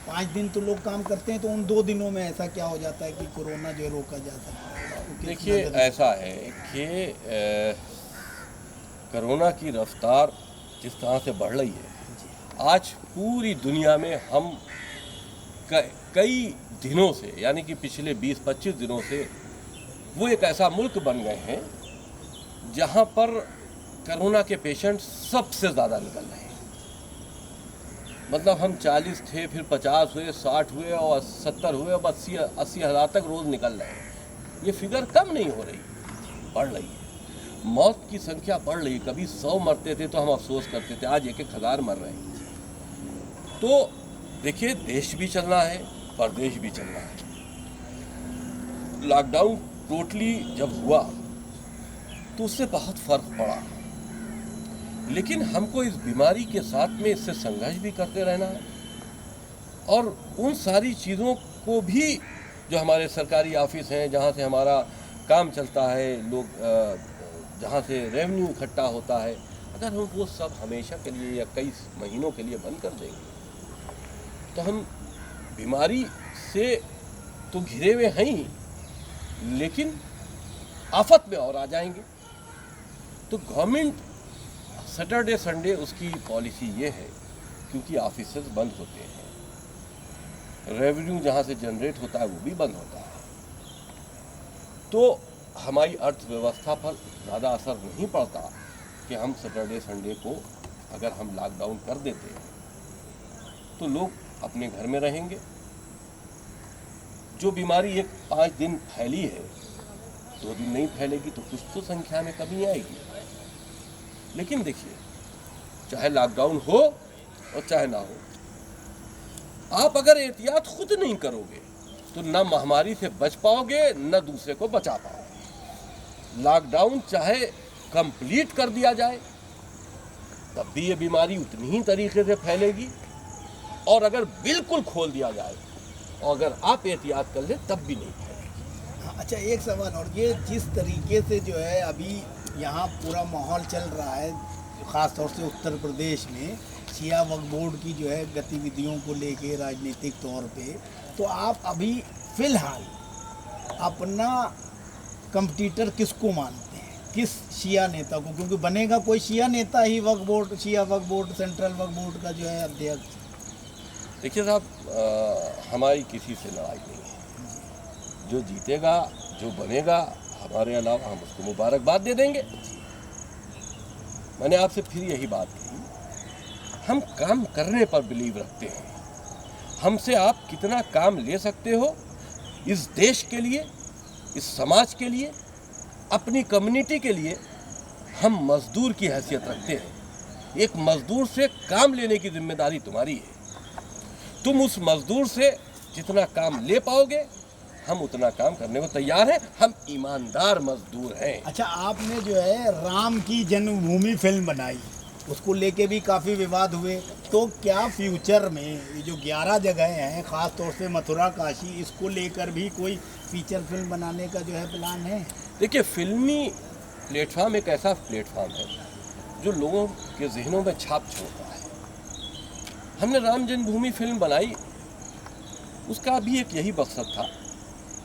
5 दिन तो लोग काम करते हैं, तो उन 2 दिनों में ऐसा क्या हो जाता है कि कोरोना जो है रोका जा सकता है? तो किस देखिए, नज़र से? ऐसा है कि कोरोना की रफ्तार जिस तरह से बढ़ रही है, आज पूरी दुनिया में हम कई दिनों से, यानी कि पिछले 20-25 दिनों से वो एक ऐसा मुल्क बन गए हैं जहां पर कोरोना के पेशेंट सबसे ज़्यादा निकल रहे हैं। मतलब हम 40 थे, फिर 50 हुए, 60 हुए और 70 हुए, अब 80 हज़ार तक रोज़ निकल रहे हैं। ये फिगर कम नहीं हो रही, बढ़ रही है। मौत की संख्या बढ़ रही है। कभी 100 मरते थे तो हम अफसोस करते थे, आज 1-1 हज़ार मर रहे हैं। तो देखिए, देश भी चलना है, प्रदेश भी चलना है। लॉकडाउन टोटली जब हुआ तो उससे बहुत फर्क पड़ा, लेकिन हमको इस बीमारी के साथ में इससे संघर्ष भी करते रहना है और उन सारी चीज़ों को भी, जो हमारे सरकारी ऑफिस हैं जहाँ से हमारा काम चलता है, लोग जहाँ से रेवेन्यू इकट्ठा होता है, अगर हम वो सब हमेशा के लिए या कई महीनों के लिए बंद कर देंगे तो हम बीमारी से तो घिरे हुए हैं ही, लेकिन आफत में और आ जाएंगे। तो गवर्नमेंट सैटरडे संडे उसकी पॉलिसी ये है, क्योंकि ऑफिसेस बंद होते हैं, रेवेन्यू जहाँ से जनरेट होता है वो भी बंद होता है, तो हमारी अर्थव्यवस्था पर ज़्यादा असर नहीं पड़ता कि हम सैटरडे संडे को अगर हम लॉकडाउन कर देते हैं तो लोग अपने घर में रहेंगे। जो बीमारी एक 5 दिन फैली है, 2 दिन नहीं फैलेगी तो कुछ तो संख्या में कमी आएगी। लेकिन देखिए, चाहे लॉकडाउन हो और चाहे ना हो, आप अगर एहतियात खुद नहीं करोगे तो ना महामारी से बच पाओगे, ना दूसरे को बचा पाओगे। लॉकडाउन चाहे कंप्लीट कर दिया जाए तब भी ये बीमारी उतनी ही तरीके से फैलेगी, और अगर बिल्कुल खोल दिया जाए और अगर आप एहतियात कर ले तब भी नहीं फैलेगी। अच्छा, एक सवाल और, ये जिस तरीके से जो है अभी यहाँ पूरा माहौल चल रहा है, ख़ास तौर से उत्तर प्रदेश में शिया वक्फ बोर्ड की जो है गतिविधियों को लेके राजनीतिक तौर पे, तो आप अभी फ़िलहाल अपना कंपटीटर किसको मानते हैं, किस शिया नेता को? क्योंकि बनेगा कोई शिया नेता ही वक्फ board, Shia Waqf board, central वक्फ बोर्ड का जो है अध्यक्ष। देखिए साहब, हमारी किसी से लड़ाई नहीं है। जो जीतेगा, जो बनेगा, हमारे अलावा हम उसको मुबारकबाद दे देंगे। मैंने आपसे फिर यही बात कही, हम काम करने पर बिलीव रखते हैं। हमसे आप कितना काम ले सकते हो इस देश के लिए, इस समाज के लिए, अपनी कम्युनिटी के लिए, हम मजदूर की हैसियत रखते हैं। एक मजदूर से काम लेने की जिम्मेदारी तुम्हारी है। तुम उस मजदूर से जितना काम ले पाओगे, हम उतना काम करने को तैयार हैं। हम ईमानदार मजदूर हैं। अच्छा, आपने जो है राम की जन्मभूमि फिल्म बनाई, उसको लेके भी काफ़ी विवाद हुए, तो क्या फ्यूचर में ये जो 11 जगह हैं, ख़ास तौर से मथुरा, काशी, इसको लेकर भी कोई फीचर फिल्म बनाने का जो है प्लान है? देखिए, फिल्मी प्लेटफॉर्म एक ऐसा प्लेटफॉर्म है जो लोगों के जहनों में छाप छोड़ता है। हमने राम जन्मभूमि फिल्म बनाई, उसका भी एक यही मकसद था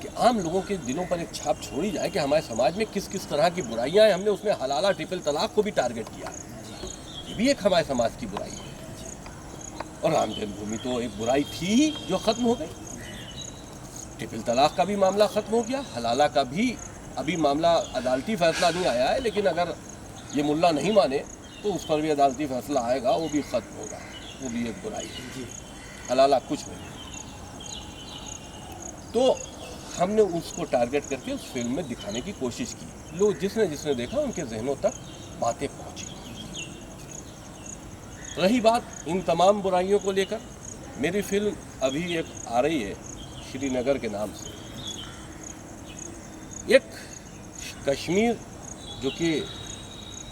कि आम लोगों के दिलों पर एक छाप छोड़ी जाए कि हमारे समाज में किस किस तरह की बुराइयां हैं। हमने उसमें हलाला, ट्रिपल तलाक को भी टारगेट किया है। ये भी एक हमारे समाज की बुराई है, और राम जन्मभूमि तो एक बुराई थी ही जो ख़त्म हो गई। ट्रिपल तलाक का भी मामला ख़त्म हो गया, हलाला का भी अभी मामला अदालती फैसला नहीं आया है, लेकिन अगर ये मुल्ला नहीं माने तो उस पर भी अदालती फैसला आएगा, वो भी ख़त्म होगा। वो भी एक बुराई है जी, हलाला कुछ नहीं। तो हमने उसको टारगेट करके उस फिल्म में दिखाने की कोशिश की। लोग जिसने जिसने देखा उनके जहनों तक बातें पहुंची। रही बात इन तमाम बुराइयों को लेकर, मेरी फिल्म अभी एक आ रही है श्रीनगर के नाम से। एक कश्मीर जो कि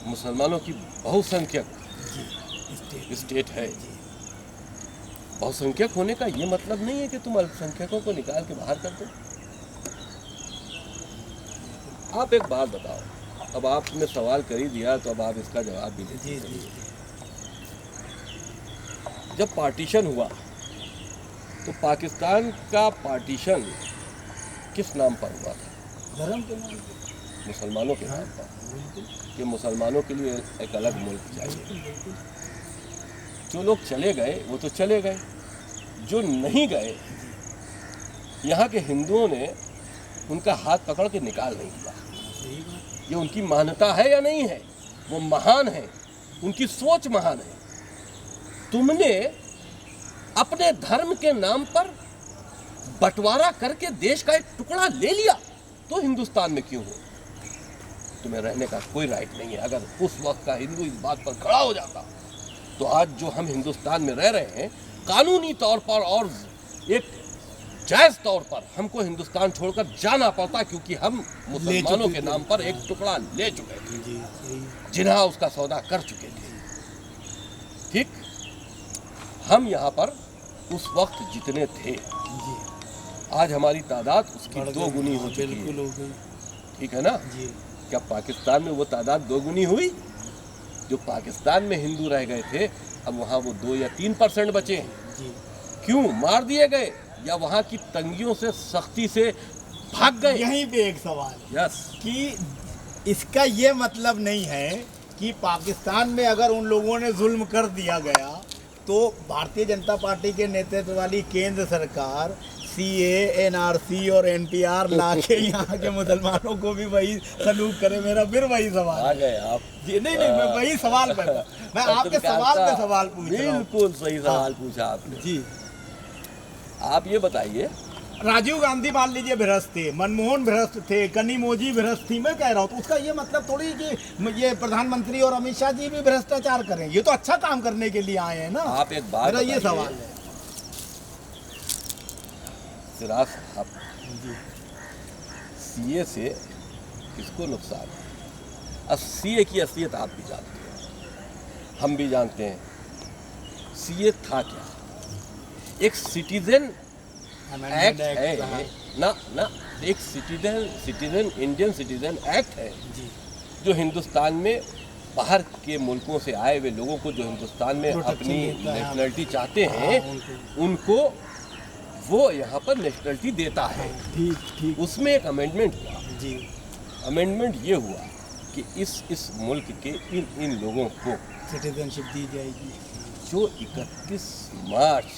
मुसलमानों की बहुसंख्यक स्टेट है, बहुसंख्यक होने का ये मतलब नहीं है कि तुम अल्पसंख्यकों को निकाल के बाहर कर दो। आप एक बात बताओ, अब आपने सवाल कर ही दिया तो अब आप इसका जवाब भी दे दीजिए। जब पार्टीशन हुआ तो पाकिस्तान का पार्टीशन किस नाम पर हुआ था? धर्म के नाम पे। मुसलमानों के नाम पर, कि मुसलमानों के लिए एक अलग मुल्क चाहिए। जो लोग चले गए वो तो चले गए, जो नहीं गए यहाँ के हिंदुओं ने उनका हाथ पकड़ के निकाल नहीं दिया। सही बात। ये उनकी मान्यता है या नहीं है? वो महान है, उनकी सोच महान है। तुमने अपने धर्म के नाम पर बंटवारा करके देश का एक टुकड़ा ले लिया, तो हिंदुस्तान में क्यों हो? तुम्हें रहने का कोई राइट नहीं है। अगर उस वक्त का हिंदू इस बात पर खड़ा हो जाता तो आज जो हम हिंदुस्तान में रह रहे हैं, कानूनी तौर पर और एक जायज तौर पर हमको हिंदुस्तान छोड़कर जाना पड़ता, क्योंकि हम मुसलमानों के नाम पर एक टुकड़ा ले चुके थे, जी सही। जिन्हा उसका सौदा कर चुके थे। ठीक, हम यहाँ पर उस वक्त जितने थे, जी आज हमारी तादाद उसकी बढ़ दो गई। गुनी हो चुकी बिल्कुल है। हो गई। ठीक है ना? जी क्या पाकिस्तान में वो तादाद दो गुनी हुई? जो पाकिस्तान में हिंदू रह गए थे, अब वहाँ वो 2 या 3% बचे हैं। जी। क्यों मार दिए गए, या वहाँ की तंगियों से सख्ती से भाग गए? यहीं पे एक सवाल है यस, कि इसका ये मतलब नहीं है कि पाकिस्तान में अगर उन लोगों ने जुल्म कर दिया गया तो भारतीय जनता पार्टी के नेतृत्व वाली केंद्र सरकार CA, NRC और NPR ला के यहाँ के मुसलमानों को भी वही सलूक करे। मेरा फिर वही सवाल आ है। गए आप। जी नहीं, मैं वही सवाल पर था। मैं आपके सवाल पे सवाल पूछ रहा हूँ। बिल्कुल सही सवाल पूछा आपने। जी। आप ये बताइए, राजीव गांधी मान लीजिए भ्रष्ट थे, मनमोहन भ्रष्ट थे, कनिमोझी भ्रष्ट थी। मैं कह रहा हूँ तो उसका ये मतलब थोड़ी कि ये प्रधानमंत्री और अमित शाह जी भी भ्रष्टाचार करें। ये तो अच्छा काम करने के लिए आए हैं ना। आप एक बात मेरा ये बताइए, सवाल है। सिराज साहब, जी CA से किसको नुकसान है? अब CA की असलियत आप भी जानते हैं, हम भी जानते हैं। CA था क्या? एक सिटीजन एक्ट है ना, एक सिटीजन इंडियन सिटीजन एक्ट है जी जो हिंदुस्तान में बाहर के मुल्कों से आए हुए लोगों को, जो हिंदुस्तान में Protection अपनी देता है। नेशनलिटी चाहते हैं, उनको वो यहाँ पर नेशनलिटी देता है। ठीक ठीक। उसमें एक अमेंडमेंट हुआ। जी अमेंडमेंट ये हुआ कि इस मुल्क के इन लोगों को सिटीजनशिप दी जाएगी। जो 31 मार्च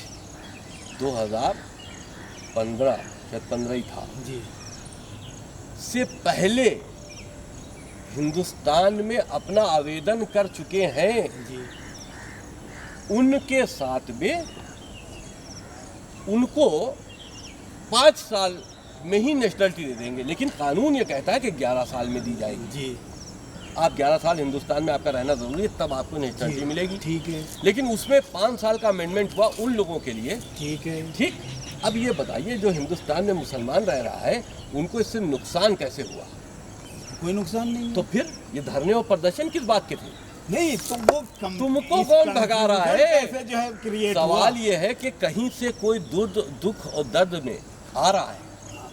2015 शायद 15 ही था, जी से पहले हिंदुस्तान में अपना आवेदन कर चुके हैं, जी उनके साथ में उनको 5 साल में ही नेशनलिटी दे देंगे। लेकिन कानून ये कहता है कि 11 साल में दी जाएगी। जी। आप 11 साल हिंदुस्तान में आपका रहना जरूरी है, तब आपको नेशनलिटी मिलेगी। ठीक है। लेकिन उसमें 5 साल का अमेंडमेंट हुआ उन लोगों के लिए। ठीक है। ठीक, अब ये बताइए, जो हिंदुस्तान में मुसलमान रह रहा है उनको इससे नुकसान कैसे हुआ? कोई नुकसान नहीं है। तो फिर ये धरने और प्रदर्शन किस बात के थे? नहीं तो वो तुमको कौन भगा रहा है? कैसे जो है क्रिएट सवाल ये है कि कहीं से कोई दुख और दर्द में आ रहा है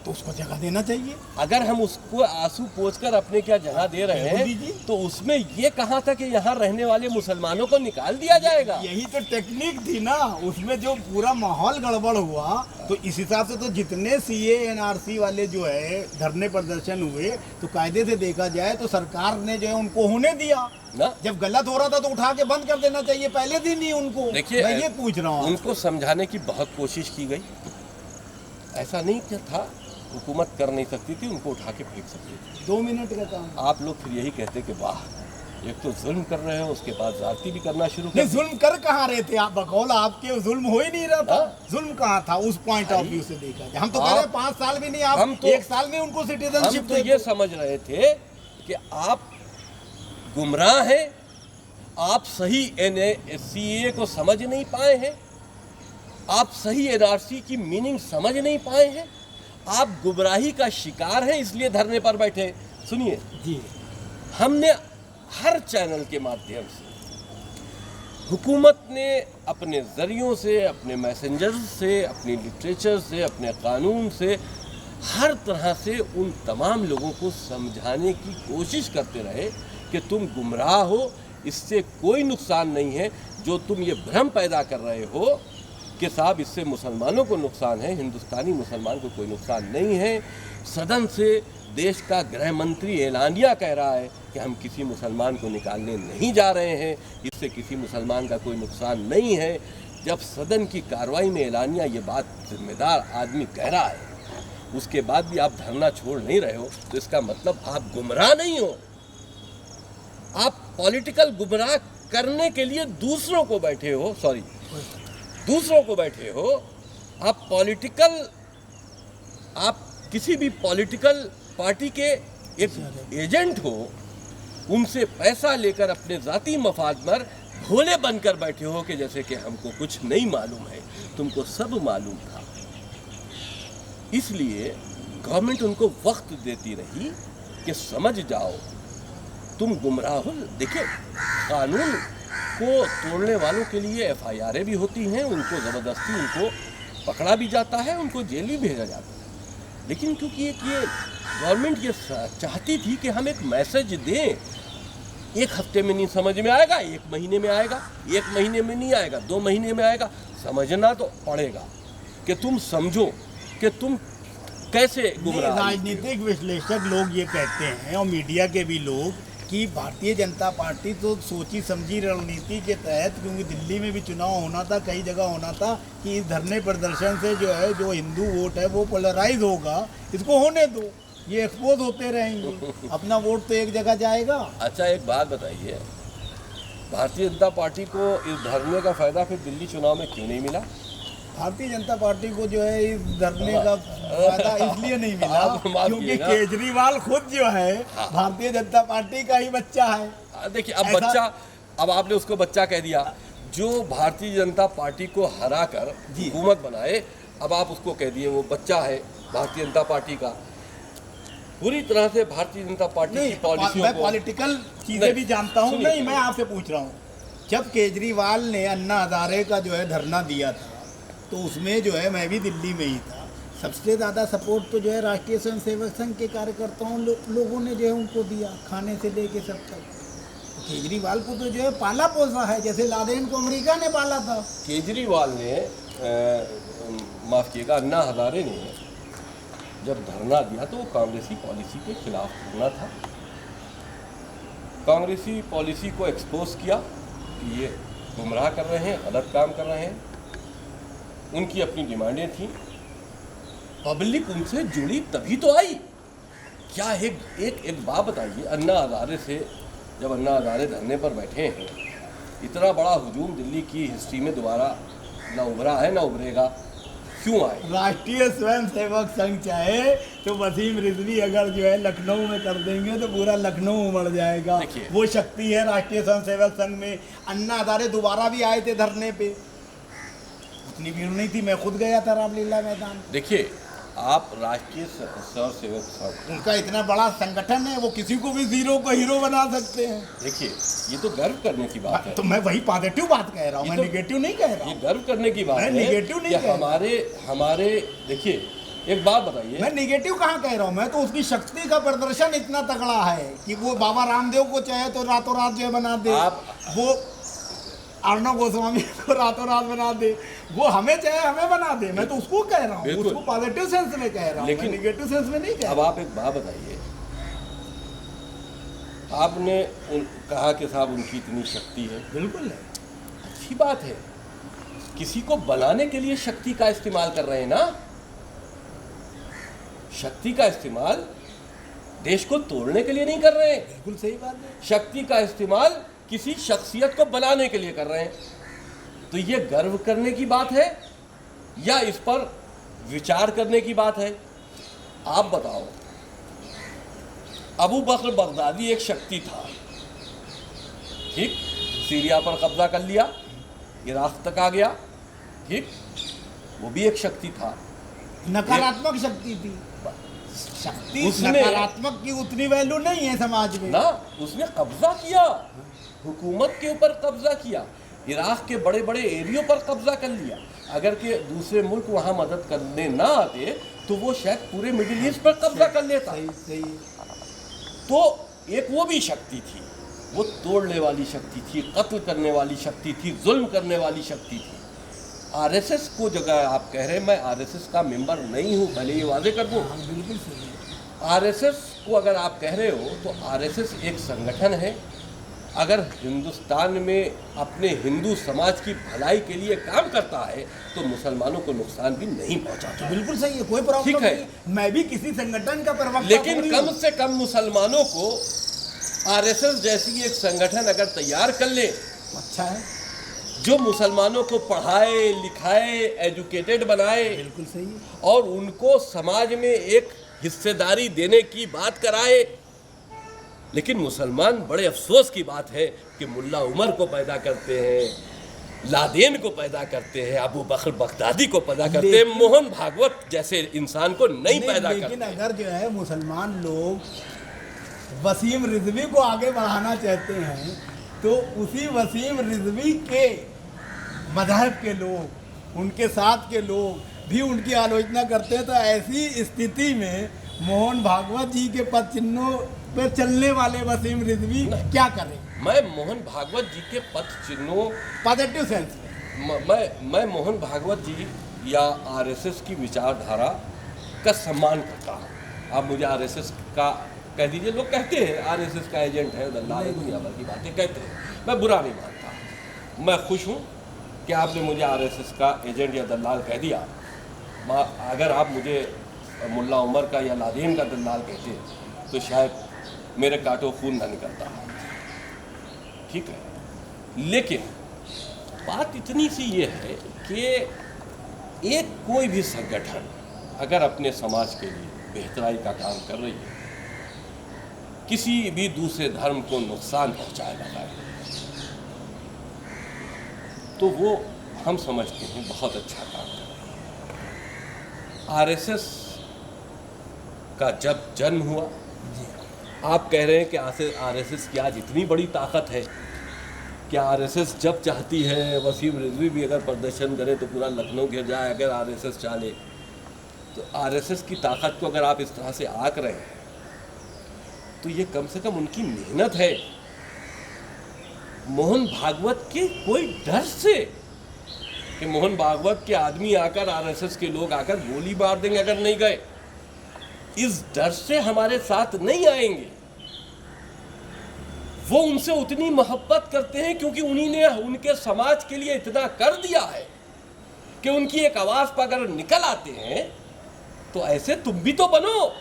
तो उसको जगह देना चाहिए। अगर हम उसको आंसू पोंछकर अपने क्या जगह दे रहे हैं, तो उसमें ये कहा था कि यहाँ रहने वाले मुसलमानों को निकाल दिया जाएगा। यही तो टेक्निक थी ना, उसमें जो पूरा माहौल गड़बड़ हुआ। तो इस हिसाब से तो जितने CA NRC वाले जो है धरने प्रदर्शन हुए, तो कायदे से देखा जाए तो सरकार ने जो है उनको होने दिया ना। जब गलत हो रहा था तो उठा के बंद कर देना चाहिए पहले दिन ही उनको। देखिए, मैं ये पूछ रहा हूँ। उनको समझाने की बहुत कोशिश की गई। ऐसा नहीं क्या था हुकूमत कर नहीं सकती थी, उनको उठा के फेंक सकती थी। 2 मिनट का काम। आप लोग फिर यही कहते कि वाह, एक तो जुल्म कर रहे हो, उसके बाद जाति भी करना शुरू कर नहीं, जुल्म कर कहाँ रहे थे आप? बकौल आपके जुल्म हो ही नहीं रहा था। हाँ? जुल्म कहाँ था उस पॉइंट ऑफ व्यू से देखा जाए? हम तो कह रहे हैं 5 साल भी नहीं, आप हम तो 1 साल में उनको सिटीजनशिप हम तो ये समझ रहे थे कि आप गुमराह हैं, आप सही CA को समझ नहीं पाए हैं, आप सही NRC की मीनिंग समझ नहीं पाए हैं, आप गुमराही का शिकार हैं, इसलिए धरने पर बैठे। सुनिए जी। हमने हर चैनल के माध्यम से, हुकूमत ने अपने ज़रियों से, अपने मैसेंजर से, अपनी लिटरेचर से, अपने कानून से, हर तरह से उन तमाम लोगों को समझाने की कोशिश करते रहे कि तुम गुमराह हो, इससे कोई नुकसान नहीं है। जो तुम ये भ्रम पैदा कर रहे हो कि साहब इससे मुसलमानों को नुकसान है, हिंदुस्तानी मुसलमान को कोई नुकसान नहीं है। सदन से देश का गृह मंत्री एलानिया कह रहा है कि हम किसी मुसलमान को निकालने नहीं जा रहे हैं, इससे किसी मुसलमान का कोई नुकसान नहीं है। जब सदन की कार्रवाई में एलानिया ये बात जिम्मेदार आदमी कह रहा है, उसके बाद भी आप धरना छोड़ नहीं रहे हो, तो इसका मतलब आप गुमराह नहीं हो। आप पॉलिटिकल गुमराह करने के लिए दूसरों को बैठे हो, दूसरों को बैठे हो। आप किसी भी पॉलिटिकल पार्टी के एक एजेंट हो, उनसे पैसा लेकर अपने जाती मफाद पर भोले बनकर बैठे हो कि जैसे कि हमको कुछ नहीं मालूम है, तुमको सब मालूम था। इसलिए गवर्नमेंट उनको वक्त देती रही कि समझ जाओ तुम गुमराह हो। देखिए, कानून को तोड़ने वालों के लिए FIR भी होती हैं, उनको ज़बरदस्ती उनको पकड़ा भी जाता है, उनको जेल भी भेजा जाता है। लेकिन क्योंकि ये गवर्नमेंट ये चाहती थी कि हम एक मैसेज दें, 1 हफ्ते में नहीं समझ में आएगा, 1 महीने में आएगा, 1 महीने में नहीं आएगा, 2 महीने में आएगा, समझना तो पड़ेगा कि तुम समझो कि तुम कैसे गुमराह। राजनीतिक विश्लेषक लोग ये कहते हैं और मीडिया के भी लोग कि भारतीय जनता पार्टी तो सोची समझी रणनीति के तहत, क्योंकि दिल्ली में भी चुनाव होना था, कई जगह होना था, कि इस धरने प्रदर्शन से जो है जो हिंदू वोट है वो पोलराइज होगा, इसको होने दो, ये एक्सपोज होते रहेंगे, अपना वोट तो एक जगह जाएगा। अच्छा, एक बात बताइए, भारतीय जनता पार्टी को इस धरने का फायदा फिर दिल्ली चुनाव में क्यों नहीं मिला? भारतीय जनता पार्टी को जो है इस धरने का फायदा इसलिए नहीं मिला क्योंकि केजरीवाल खुद जो है भारतीय जनता पार्टी का ही बच्चा है। देखिए, अब आपने उसको बच्चा कह दिया, जो भारतीय जनता पार्टी को हराकर हुकूमत बनाए, अब आप उसको कह दिए वो बच्चा है भारतीय जनता पार्टी का। पूरी तरह से भारतीय जनता पार्टी की पॉलिसियों मैं पॉलिटिकल चीजें भी जानता हूँ। नहीं, मैं आपसे पूछ रहा हूँ, जब केजरीवाल ने अन्ना हजारे का जो है धरना दिया था, तो उसमें जो है मैं भी दिल्ली में ही था, सबसे ज़्यादा सपोर्ट तो जो है राष्ट्रीय स्वयंसेवक संघ के कार्यकर्ताओं लोगों ने जो है उनको दिया, खाने से लेके सब तक। तो केजरीवाल को तो जो है पाला पोसा है, जैसे लादेन को अमेरिका ने पाला था। केजरीवाल ने माफ़ किएगा, अन्ना हजारे ने जब धरना दिया तो वो कांग्रेसी पॉलिसी के खिलाफ धरना था। कांग्रेसी पॉलिसी को एक्सपोज किया कि ये गुमराह कर रहे हैं, गलत काम कर रहे हैं। उनकी अपनी डिमांडें थी, पब्लिक उनसे जुड़ी तभी तो आई। क्या एक बात बताइए, अन्ना हजारे से जब अन्ना हजारे धरने पर बैठे हैं, इतना बड़ा हुजूम दिल्ली की हिस्ट्री में दोबारा ना उभरा है ना उभरेगा, क्यों आए? राष्ट्रीय स्वयंसेवक संघ चाहे तो वसीम रिजवी अगर जो है लखनऊ में कर देंगे तो पूरा लखनऊ उमड़ जाएगा। वो शक्ति है राष्ट्रीय स्वयंसेवक संघ में। अन्ना हजारे दोबारा भी आए थे धरने पे, उतनी भीड़ नहीं थी, मैं खुद गया था रामलीला मैदान। देखिए, आप राष्ट्रीय स्वयंसेवक संघ, उनका इतना बड़ा संगठन है, वो किसी को भी जीरो को हीरो बना सकते हैं। देखिए, ये तो गर्व करने की बात है। तो मैं वही पॉजिटिव बात कह रहा हूँ, मैं नेगेटिव नहीं कह रहा हूँ। ये गर्व करने की बात है, नेगेटिव नहीं कह रहा। हमारे देखिए, एक बात बताइए, मैं नेगेटिव कहाँ कह रहा हूँ, मैं तो उसकी शक्ति का प्रदर्शन इतना तगड़ा है कि वो बाबा रामदेव को चाहे तो रातों रात जो है बना दे, वो अर्णव गोस्वामी को रातों रात बना दे, वो हमें चाहे हमें बना दे। मैं तो उसको कह रहा हूँ, उसको पॉजिटिव सेंस में कह रहा हूँ, लेकिन नेगेटिव सेंस में नहीं कह रहा। अब आप एक बात बताइए, आपने कहा कि साहब उनकी इतनी शक्ति है, बिल्कुल है, अच्छी बात है, किसी को बनाने के लिए शक्ति का इस्तेमाल कर रहे हैं ना। शक्ति का इस्तेमाल देश को तोड़ने के लिए नहीं कर रहे हैं। बिल्कुल सही बात है। शक्ति का इस्तेमाल किसी शख्सियत को बनाने के लिए कर रहे हैं। तो ये गर्व करने की बात है या इस पर विचार करने की बात है? आप बताओ। अबू बकर बगदादी एक शक्ति था, ठीक, सीरिया पर कब्जा कर लिया, इराक तक आ गया, ठीक, वो भी एक शक्ति था, नकारात्मक शक्ति थी। शक्ति नकारात्मक की उतनी वैल्यू नहीं है समाज में ना। उसने कब्जा किया, हुकूमत के ऊपर कब्जा किया, इराक के बड़े बड़े एरियो पर कब्जा कर लिया। अगर के दूसरे मुल्क वहाँ मदद करने ना आते तो वो शायद पूरे मिडिल ईस्ट पर कब्जा कर लेता। सही। तो एक वो भी शक्ति थी, वो तोड़ने वाली शक्ति थी, कत्ल करने वाली शक्ति थी, जुल्म करने वाली शक्ति थी। आरएसएस को जगह आप कह रहे हैं, मैं आरएसएस का मेंबर नहीं हूँ, पहले ये वादे कर दूँ। बिल्कुल सही है। आरएसएस को अगर आप कह रहे हो तो आरएसएस एक संगठन है। अगर हिंदुस्तान में अपने हिंदू समाज की भलाई के लिए काम करता है तो मुसलमानों को नुकसान भी नहीं पहुंचाता। बिल्कुल सही है, कोई प्रॉब्लम ठीक है। नहीं। मैं भी किसी संगठन का प्रवक्ता लेकिन थोड़ी कम हूं। से कम मुसलमानों को आरएसएस जैसी एक संगठन अगर तैयार कर ले, अच्छा है, जो मुसलमानों को पढ़ाए लिखाए, एजुकेटेड बनाए, बिल्कुल सही है। और उनको समाज में एक हिस्सेदारी देने की बात कराए। लेकिन मुसलमान, बड़े अफसोस की बात है कि मुल्ला उमर को पैदा करते हैं, लादेन को पैदा करते हैं, अबू बकर बगदादी को पैदा करते हैं, मोहन भागवत जैसे इंसान को नहीं पैदा करते। लेकिन अगर जो है मुसलमान लोग वसीम रिजवी को आगे बढ़ाना चाहते हैं तो उसी वसीम रिजवी के मजहब के लोग, उनके साथ के लोग भी उनकी आलोचना करते हैं। तो ऐसी स्थिति में मोहन भागवत जी के पद चिन्हों पर चलने वाले वसीम रिजवी क्या करें? मैं मोहन भागवत जी के पद चिन्हों, पॉजिटिव सेंस में मैं मोहन भागवत जी या आरएसएस की विचारधारा का सम्मान करता हूँ। आप मुझे आरएसएस का कह दीजिए, लोग कहते हैं आरएसएस का एजेंट है, दलाल है, दुनिया भर की बातें कहते हैं, मैं बुरा नहीं मानता। मैं खुश हूँ कि आपने मुझे आरएसएस का एजेंट या दलाल कह दिया। अगर आप मुझे मुल्ला उमर का या लादेन का दलाल कहते तो शायद मेरे कांटों खून ना निकलता। ठीक है, लेकिन बात इतनी सी ये है कि एक कोई भी संगठन अगर अपने समाज के लिए बेहतराई का काम कर रही है, किसी भी दूसरे धर्म को नुकसान पहुंचाए बगैर, तो वो हम समझते हैं बहुत अच्छा काम कर रही है। आरएसएस का जब जन्म हुआ, आप कह रहे हैं कि आरएसएस की आज इतनी बड़ी ताकत है कि आरएसएस जब चाहती है, वसीम रिजवी भी अगर प्रदर्शन करे तो पूरा लखनऊ घिर जाए अगर आरएसएस चाहे। तो आरएसएस की ताकत को अगर आप इस तरह से आंक रहे हैं तो ये कम से कम उनकी मेहनत है। मोहन भागवत के कोई डर से कि मोहन भागवत के आदमी आकर, आरएसएस के लोग आकर गोली मार देंगे अगर नहीं गए, इस डर से हमारे साथ नहीं आएंगे। वो उनसे उतनी मोहब्बत करते हैं क्योंकि उन्हीं ने उनके समाज के लिए इतना कर दिया है कि उनकी एक आवाज पर अगर निकल आते हैं तो ऐसे तुम भी तो बनो,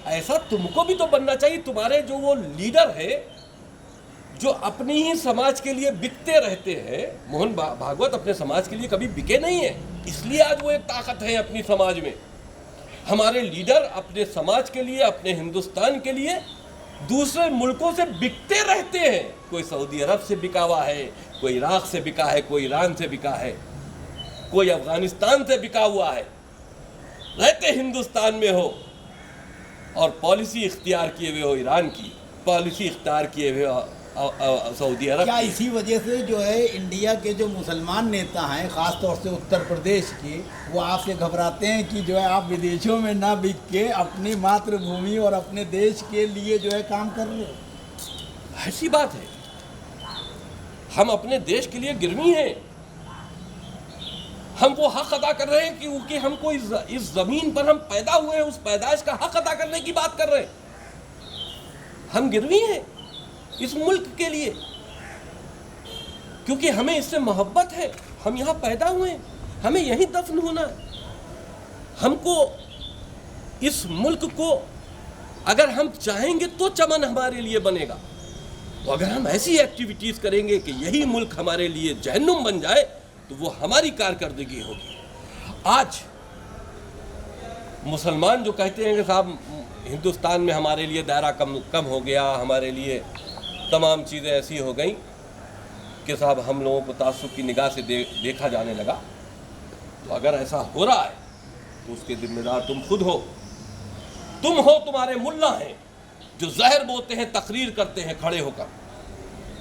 ऐसा तुमको भी तो बनना चाहिए। तुम्हारे जो वो लीडर है जो अपनी ही समाज के लिए बिकते रहते हैं, मोहन भागवत अपने समाज के लिए कभी बिके नहीं है, इसलिए आज वो एक ताकत है अपनी समाज में। हमारे लीडर अपने समाज के लिए, अपने हिंदुस्तान के लिए दूसरे मुल्कों से बिकते रहते हैं। कोई सऊदी अरब से बिका हुआ है, कोई इराक से बिका है, कोई ईरान से बिका है, कोई अफगानिस्तान से बिका हुआ है, रहते हिंदुस्तान में हो और पॉलिसी इख्तियार किए हुए हो ईरान की, पॉलिसी इख्तियार किए हुए हो सऊदी अरब। क्या इसी वजह से जो है इंडिया के जो मुसलमान नेता हैं, ख़ास तौर से उत्तर प्रदेश के, वो आपसे घबराते हैं कि जो है आप विदेशों में ना बिक के अपनी मातृभूमि और अपने देश के लिए जो है काम कर रहे हो? ऐसी बात है, हम अपने देश के लिए गिरवी हैं। हम वो हक अदा कर रहे हैं क्योंकि हमको इस ज़मीन पर हम पैदा हुए हैं, उस पैदाइश का हक अदा करने की बात कर रहे हैं। हम गिरवी हैं इस मुल्क के लिए क्योंकि हमें इससे मोहब्बत है। हम यहाँ पैदा हुए, हमें यहीं दफन होना है। हमको इस मुल्क को अगर हम चाहेंगे तो चमन हमारे लिए बनेगा। तो अगर हम ऐसी एक्टिविटीज़ करेंगे कि यही मुल्क हमारे लिए जहन्नुम बन जाए तो वो हमारी कारकर्दगी होगी। आज मुसलमान जो कहते हैं कि साहब हिंदुस्तान में हमारे लिए दायरा कम हो गया, हमारे लिए तमाम चीज़ें ऐसी हो गई कि साहब हम लोगों को तासुब की निगाह से देखा जाने लगा, तो अगर ऐसा हो रहा है तो उसके जिम्मेदार तुम खुद हो। तुम हो, तुम्हारे मुल्ला हैं जो जहर बोते हैं, तकरीर करते हैं खड़े होकर।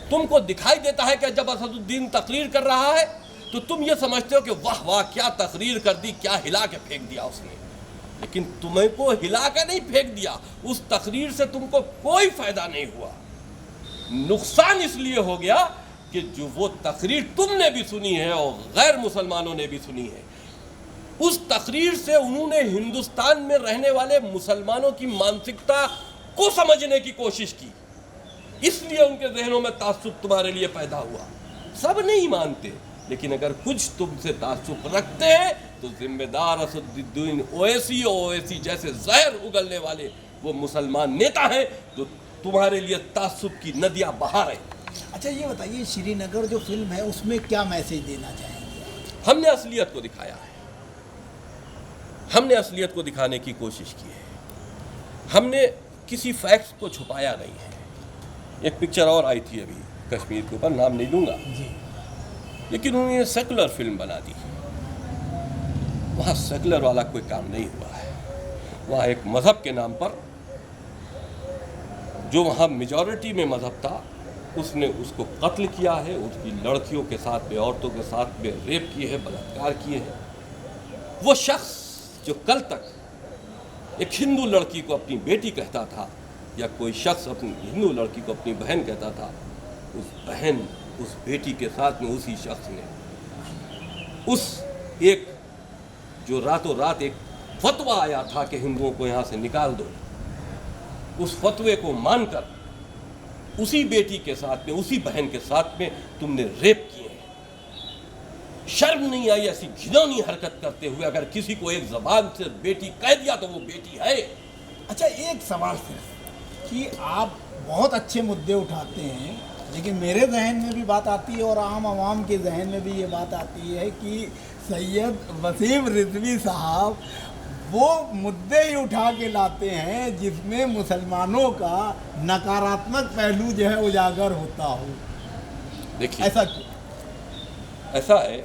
तुमको दिखाई देता है कि जब असदुद्दीन तकरीर कर रहा है तो तुम ये समझते हो कि वाह वाह क्या तकरीर कर दी, क्या हिला के फेंक दिया उसने। लेकिन तुम्हें को हिला के नहीं फेंक दिया, उस तकरीर से तुमको कोई फायदा नहीं हुआ। नुकसान इसलिए हो गया कि जो वो तकरीर तुमने भी सुनी है और गैर मुसलमानों ने भी सुनी है, उस तकरीर से उन्होंने हिंदुस्तान में रहने वाले मुसलमानों की मानसिकता को समझने की कोशिश की, इसलिए उनके जहनों में तासुब तुम्हारे लिए पैदा हुआ। सब नहीं मानते, लेकिन अगर कुछ तुमसे तासुब रखते हैं तो जिम्मेदार असदुद्दीन ओवैसी और ओवैसी जैसे जहर उगलने वाले वो मुसलमान नेता हैं जो तुम्हारे लिए तासुब की नदियां बहा रहे हैं। अच्छा ये बताइए, श्रीनगर जो फिल्म है उसमें क्या मैसेज देना चाहेंगे? हमने असलियत को दिखाया है, हमने असलियत को दिखाने की कोशिश की है, हमने किसी फैक्ट्स को छुपाया नहीं है। एक पिक्चर और आई थी अभी कश्मीर के ऊपर, नाम नहीं लूँगा, लेकिन उन्होंने सेकुलर फिल्म बना दी। वहाँ सेकुलर वाला कोई काम नहीं हुआ है। वहाँ एक मज़हब के नाम पर, जो वहाँ मेजॉरिटी में मज़हब था, उसने उसको कत्ल किया है, उसकी लड़कियों के साथ में, औरतों के साथ में रेप किए हैं, बलात्कार किए हैं। वो शख्स जो कल तक एक हिंदू लड़की को अपनी बेटी कहता था, या कोई शख्स अपनी हिंदू लड़की को अपनी बहन कहता था, उस बहन, उस बेटी के साथ में उसी शख्स ने उस एक जो रातों रात एक फतवा आया था कि हिंदुओं को यहाँ से निकाल दो, उस फतवे को मानकर उसी बेटी के साथ में, उसी बहन के साथ में तुमने रेप किए हैं। शर्म नहीं आई ऐसी घिनौनी हरकत करते हुए? अगर किसी को एक जबान से बेटी कह दिया तो वो बेटी है। अच्छा एक सवाल सिर्फ कि आप बहुत अच्छे मुद्दे उठाते हैं, लेकिन मेरे जहन में भी बात आती है और आम आवाम के जहन में भी ये बात आती है कि सैयद वसीम रिजवी साहब वो मुद्दे ही उठा के लाते हैं जिसमें मुसलमानों का नकारात्मक पहलू जो है उजागर होता हो। देखिए, ऐसा क्यों? ऐसा है,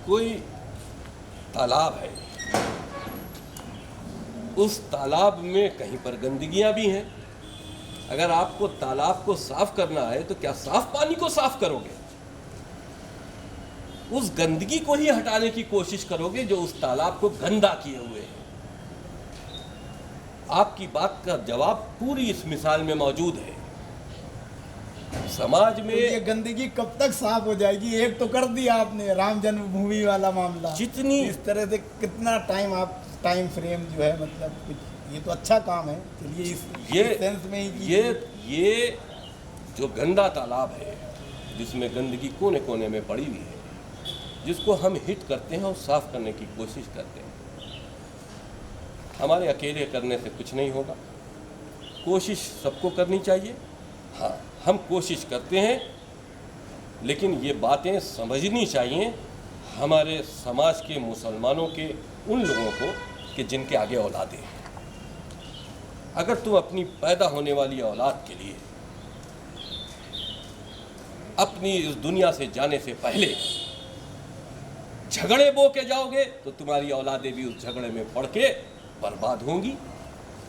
कोई तालाब है, उस तालाब में कहीं पर गंदगियां भी हैं। अगर आपको तालाब को साफ करना है तो क्या साफ पानी को साफ करोगे? उस गंदगी को ही हटाने की कोशिश करोगे जो उस तालाब को गंदा किए हुए है। आपकी बात का जवाब पूरी इस मिसाल में मौजूद है। समाज में तो ये गंदगी कब तक साफ हो जाएगी? एक तो कर दिया आपने राम जन्मभूमि वाला मामला, जितनी इस तरह से कितना टाइम आप टाइम फ्रेम जो है, मतलब कुछ ये तो अच्छा काम है। चलिए इस सेंस में ही ये जो गंदा तालाब है जिसमें गंदगी कोने कोने में पड़ी हुई है, जिसको हम हिट करते हैं और साफ करने की कोशिश करते हैं। हमारे अकेले करने से कुछ नहीं होगा, कोशिश सबको करनी चाहिए। हाँ, हम कोशिश करते हैं, लेकिन ये बातें समझनी चाहिए हमारे समाज के मुसलमानों के उन लोगों को कि जिनके आगे औलादें हैं। अगर तुम अपनी पैदा होने वाली औलाद के लिए अपनी इस दुनिया से जाने से पहले झगड़े बो के जाओगे तो तुम्हारी औलादें भी उस झगड़े में पड़ के बर्बाद होंगी।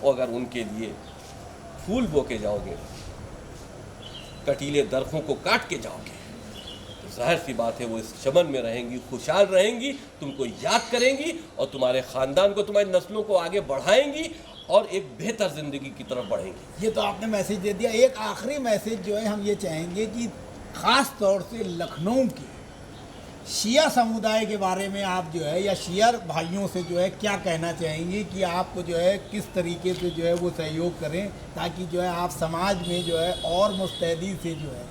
और अगर उनके लिए फूल बो के जाओगे, कटीले दरख्तों को काट के जाओगे, तो जाहिर सी बात है वो इस चमन में रहेंगी, खुशहाल रहेंगी, तुमको याद करेंगी और तुम्हारे ख़ानदान को, तुम्हारी नस्लों को आगे बढ़ाएंगी और एक बेहतर ज़िंदगी की तरफ बढ़ेंगी। ये तो आपने मैसेज दे दिया। एक आखिरी मैसेज जो है हम ये चाहेंगे कि ख़ास तौर से लखनऊ के शिया समुदाय के बारे में आप जो है, या शिया भाइयों से जो है क्या कहना चाहेंगे कि आपको जो है किस तरीके से जो है वो सहयोग करें, ताकि जो है आप समाज में जो है और मुस्तैदी से जो है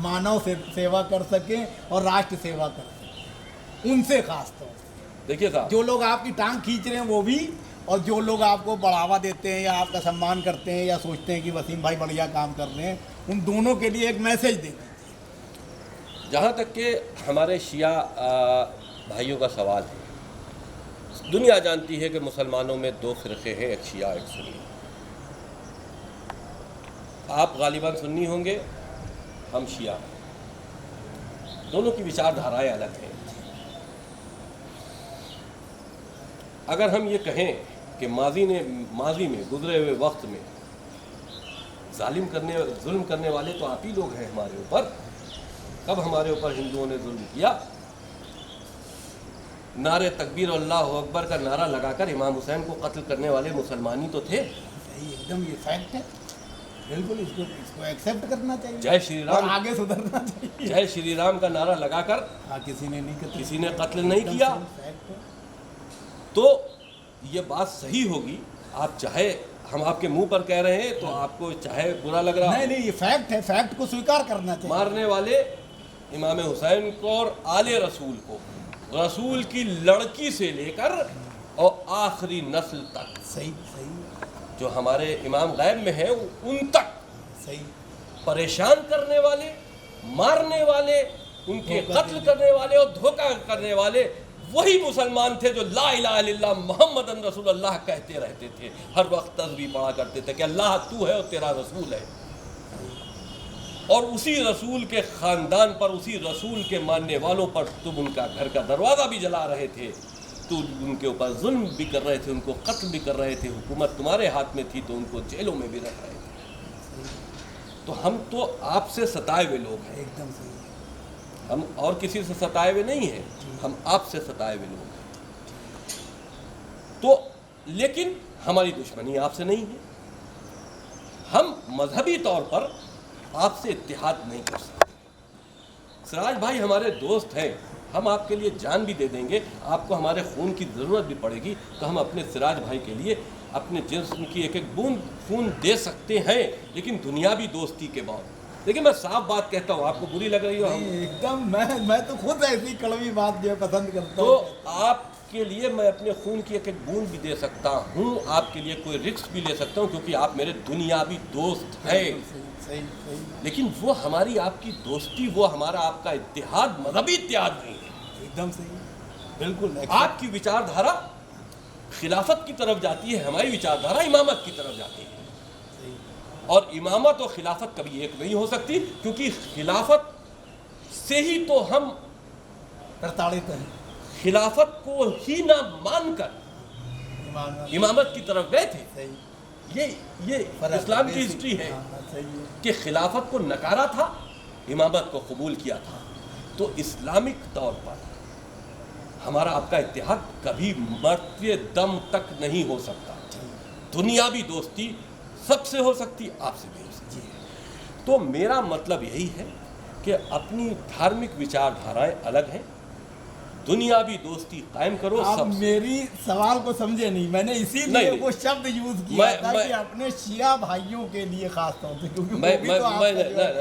मानव सेवा कर सकें और राष्ट्र सेवा कर सकें? उनसे ख़ास तौर से देखिए साहब, जो लोग आपकी टांग खींच रहे हैं वो भी, और जो लोग आपको बढ़ावा देते हैं या आपका सम्मान करते हैं या सोचते हैं कि वसीम भाई बढ़िया काम कर रहे हैं, उन दोनों के लिए एक मैसेज दें। जहाँ तक कि हमारे शिया भाइयों का सवाल है, दुनिया जानती है कि मुसलमानों में दो फ़िरक़े हैं, एक शिया एक सुन्नी। आप गालिबन सुन्नी होंगे, हम शिया हैं। दोनों की विचारधाराएं अलग हैं। अगर हम ये कहें कि माजी में गुजरे हुए वक्त में जुल्म करने वाले तो आप ही लोग हैं हमारे ऊपर। कब हमारे ऊपर हिंदुओं ने जुल्म किया? नारे तकबीर और अल्लाह अकबर का नारा लगाकर इमाम हुसैन को कत्ल करने वाले मुसलमान ही तो थे। एकदम ये फैक्ट है, बिल्कुल इसको एक्सेप्ट करना चाहिए। जय श्री राम। और आगे सुधरना चाहिए। जय श्री राम का नारा लगाकर हाँ, किसी ने कत्ल नहीं किया। तो ये बात सही होगी। आप चाहे हम आपके मुंह पर कह रहे हैं तो आपको चाहे बुरा लग रहा नहीं, ये फैक्ट है, फैक्ट को स्वीकार करना चाहिए। मारने वाले इमाम हुसैन को और आले रसूल को, रसूल की लड़की से लेकर और आखिरी नस्ल तक, सही जो हमारे इमाम गैब में है उन तक सही परेशान करने वाले, मारने वाले, उनके कत्ल करने वाले और धोखा करने वाले वही मुसलमान थे जो ला इलाहा इल्लल्लाह मुहम्मदन रसूलुल्लाह कहते रहते थे। हर वक्त तस्बीह पढ़ा करते थे कि अल्लाह तू है और तेरा रसूल है। और उसी रसूल के ख़ानदान पर, उसी रसूल के मानने वालों पर तुम उनका घर का दरवाज़ा भी जला रहे थे, तो उनके ऊपर जुल्म भी कर रहे थे, उनको कत्ल भी कर रहे थे। हुकूमत तुम्हारे हाथ में थी तो उनको जेलों में भी रख रहे थे। तो हम तो आपसे सताए हुए लोग हैं, एकदम सही। हम और किसी से सताए हुए नहीं हैं, हम आपसे सताए हुए लोग हैं। तो लेकिन हमारी दुश्मनी आपसे नहीं है। हम मजहबी तौर पर आपसे इत्तेहाद नहीं कर सकते। सिराज भाई हमारे दोस्त हैं, हम आपके लिए जान भी दे देंगे। आपको हमारे खून की ज़रूरत भी पड़ेगी तो हम अपने सिराज भाई के लिए अपने जिस्म की एक एक बूंद खून दे सकते हैं, लेकिन दुनियावी दोस्ती के बाद। देखिए मैं साफ बात कहता हूँ, आपको बुरी लग रही हो एकदम, मैं तो खुद ऐसी कड़वी बात जो है पसंद करता तो हूँ। आपके लिए मैं अपने खून की एक एक बूंद भी दे सकता हूँ, आपके लिए कोई रिस्क भी ले सकता हूँ, क्योंकि आप मेरे दुनियावी दोस्त हैं। सही। लेकिन वो हमारी आपकी दोस्ती, वो हमारा आपका इत्तेहाद मजहबी इत्तेहाद नहीं है। एकदम सही, बिल्कुल। आपकी विचारधारा खिलाफत की तरफ जाती है, हमारी विचारधारा इमामत की तरफ जाती है। और इमामत और खिलाफत कभी एक नहीं हो सकती, क्योंकि खिलाफत से ही तो हम प्रताड़ित हैं। खिलाफत को ही ना मानकर इमामत की तरफ गए थे। ये इस्लाम की हिस्ट्री है कि खिलाफत को नकारा था, इमामत को कबूल किया था। तो इस्लामिक तौर पर हमारा आपका इत्तेहाद कभी मरते दम तक नहीं हो सकता। दुनियावी दोस्ती सबसे हो सकती, आपसे भी हो सकती है। तो मेरा मतलब यही है कि अपनी धार्मिक विचारधाराएं अलग हैं, दुनियावी दोस्ती कायम करो। आप सब मेरी सवाल को समझे नहीं, मैंने इसीलिए वो शब्द यूज किया था कि अपने शिया भाइयों के लिए खास तौर से, क्योंकि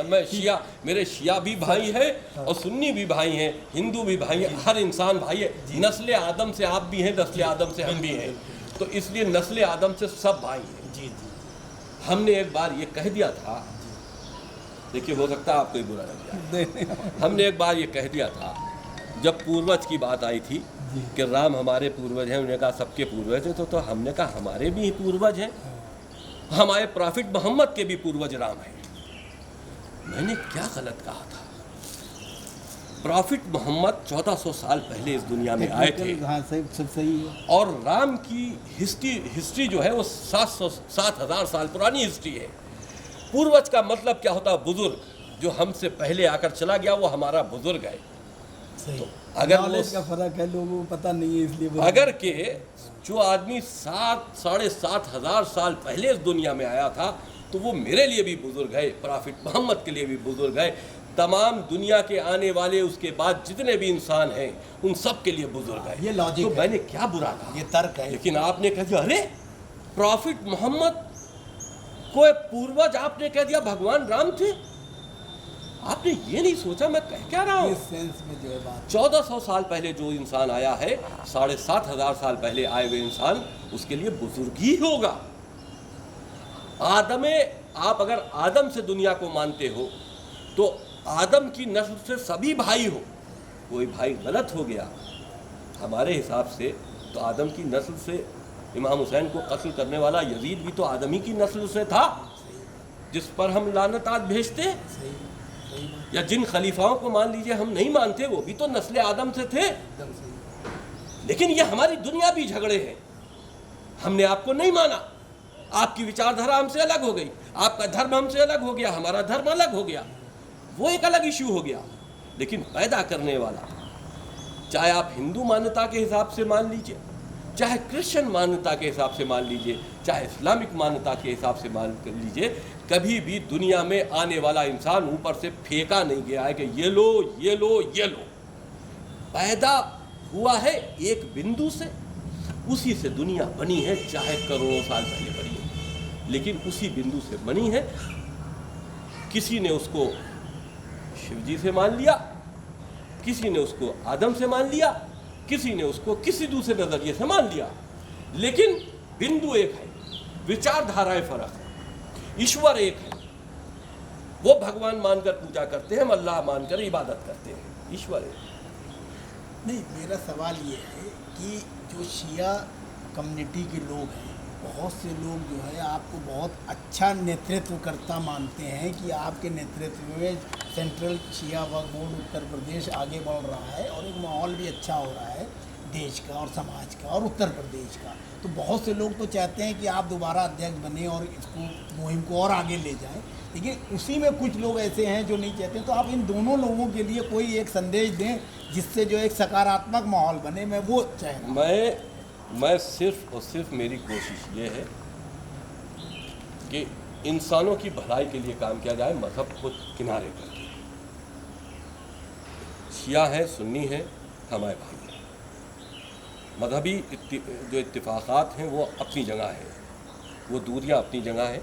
मैं शिया, मेरे शिया भी भाई हैं और सुन्नी भी भाई हैं, हिंदू भी भाई हैं, हर इंसान भाई है। नस्ल आदम से आप भी हैं, नस्ल आदम से हम भी हैं, तो इसलिए नस्ल आदम से सब भाई हैं। जी। हमने एक बार ये कह दिया था, देखिए हो सकता है आपको ही बुरा लग जाए, हमने एक बार ये कह दिया था जब पूर्वज की बात आई थी कि राम हमारे पूर्वज हैं। उन्होंने कहा सबके पूर्वज हैं, तो हमने कहा हमारे भी पूर्वज हैं, हमारे प्रॉफिट मोहम्मद के भी पूर्वज राम हैं। मैंने क्या गलत कहा था? प्रॉफिट मोहम्मद 1400 साल पहले इस दुनिया में आए थे। हाँ, सब सही है। और राम की हिस्ट्री जो है वो 7,000 साल पुरानी हिस्ट्री है। पूर्वज का मतलब क्या होता है? बुजुर्ग, जो हमसे पहले आकर चला गया वो हमारा बुजुर्ग है। तो अगर नॉलेज का फर्क है, लोगों को पता नहीं है, इसलिए अगर के जो आदमी 7,500 साल पहले इस दुनिया में आया था तो वो मेरे लिए भी बुजुर्ग है, प्रॉफिट मोहम्मद के लिए भी बुजुर्ग है, तमाम दुनिया के आने वाले उसके बाद जितने भी इंसान हैं उन सब के लिए बुजुर्ग है। ये लॉजिक तो है। मैंने क्या बुरा कहा? ये तर्क है। लेकिन आपने कह दिया अरे प्रॉफिट मोहम्मद को पूर्वज आपने कह दिया भगवान राम थे। आपने ये नहीं सोचा मैं कह क्या रहा हूँ? इस सेंस में जो है बात, 1400 साल पहले जो इंसान आया है, 7,500 साल पहले आए हुए इंसान, उसके लिए बुजुर्ग ही होगा। आप अगर आदम से दुनिया को मानते हो तो आदम की नस्ल से सभी भाई हो। कोई भाई गलत हो गया हमारे हिसाब से तो आदम की नस्ल से इमाम हुसैन को कत्ल करने वाला यजीद भी तो आदमी की नस्ल से था, जिस पर हम लानत आज भेजते। या जिन खलीफाओं को मान लीजिए हम नहीं मानते, वो भी तो नस्ल आदम से थे। लेकिन ये हमारी दुनियावी झगड़े हैं। हमने आपको नहीं माना, आपकी विचारधारा हमसे अलग हो गई, आपका धर्म हमसे अलग हो गया, हमारा धर्म अलग हो गया, वो एक अलग इश्यू हो गया। लेकिन पैदा करने वाला, चाहे आप हिंदू मान्यता के हिसाब से मान लीजिए, चाहे क्रिश्चियन मान्यता के हिसाब से मान लीजिए, चाहे इस्लामिक मान्यता के हिसाब से मान कर लीजिए, कभी भी दुनिया में आने वाला इंसान ऊपर से फेंका नहीं गया है कि ये लो ये लो ये लो। पैदा हुआ है एक बिंदु से, उसी से दुनिया बनी है, चाहे करोड़ों साल पहले बनी है, लेकिन उसी बिंदु से बनी है। किसी ने उसको शिवजी से मान लिया, किसी ने उसको आदम से मान लिया, किसी ने उसको किसी दूसरे नजरिए से मान लिया, लेकिन बिंदु एक है, विचारधाराएं फर्क है, ईश्वर एक है। वो भगवान मानकर पूजा करते हैं, हम अल्लाह मानकर इबादत करते हैं, ईश्वर एक। नहीं, मेरा सवाल ये है कि जो शिया कम्युनिटी के लोग हैं, बहुत से लोग जो है आपको बहुत अच्छा नेतृत्व करता मानते हैं कि आपके नेतृत्व में सेंट्रल शिया वक्फ बोर्ड उत्तर प्रदेश आगे बढ़ रहा है और एक माहौल भी अच्छा हो रहा है देश का और समाज का और उत्तर प्रदेश का। तो बहुत से लोग तो चाहते हैं कि आप दोबारा अध्यक्ष बने और इसको मुहिम को और आगे ले जाएं, लेकिन उसी में कुछ लोग ऐसे हैं जो नहीं चाहते। तो आप इन दोनों लोगों के लिए कोई एक संदेश दें जिससे जो एक सकारात्मक माहौल बने, मैं वो चाहूँ। मैं सिर्फ और सिर्फ मेरी कोशिश ये है कि इंसानों की भलाई के लिए काम किया जाए, मज़हब को किनारे करके। शिया है, सुन्नी है, हमारे भाई हैं। मजहबी जो इत्तिफाक़ात हैं वो अपनी जगह है, वो दूरियां अपनी जगह हैं,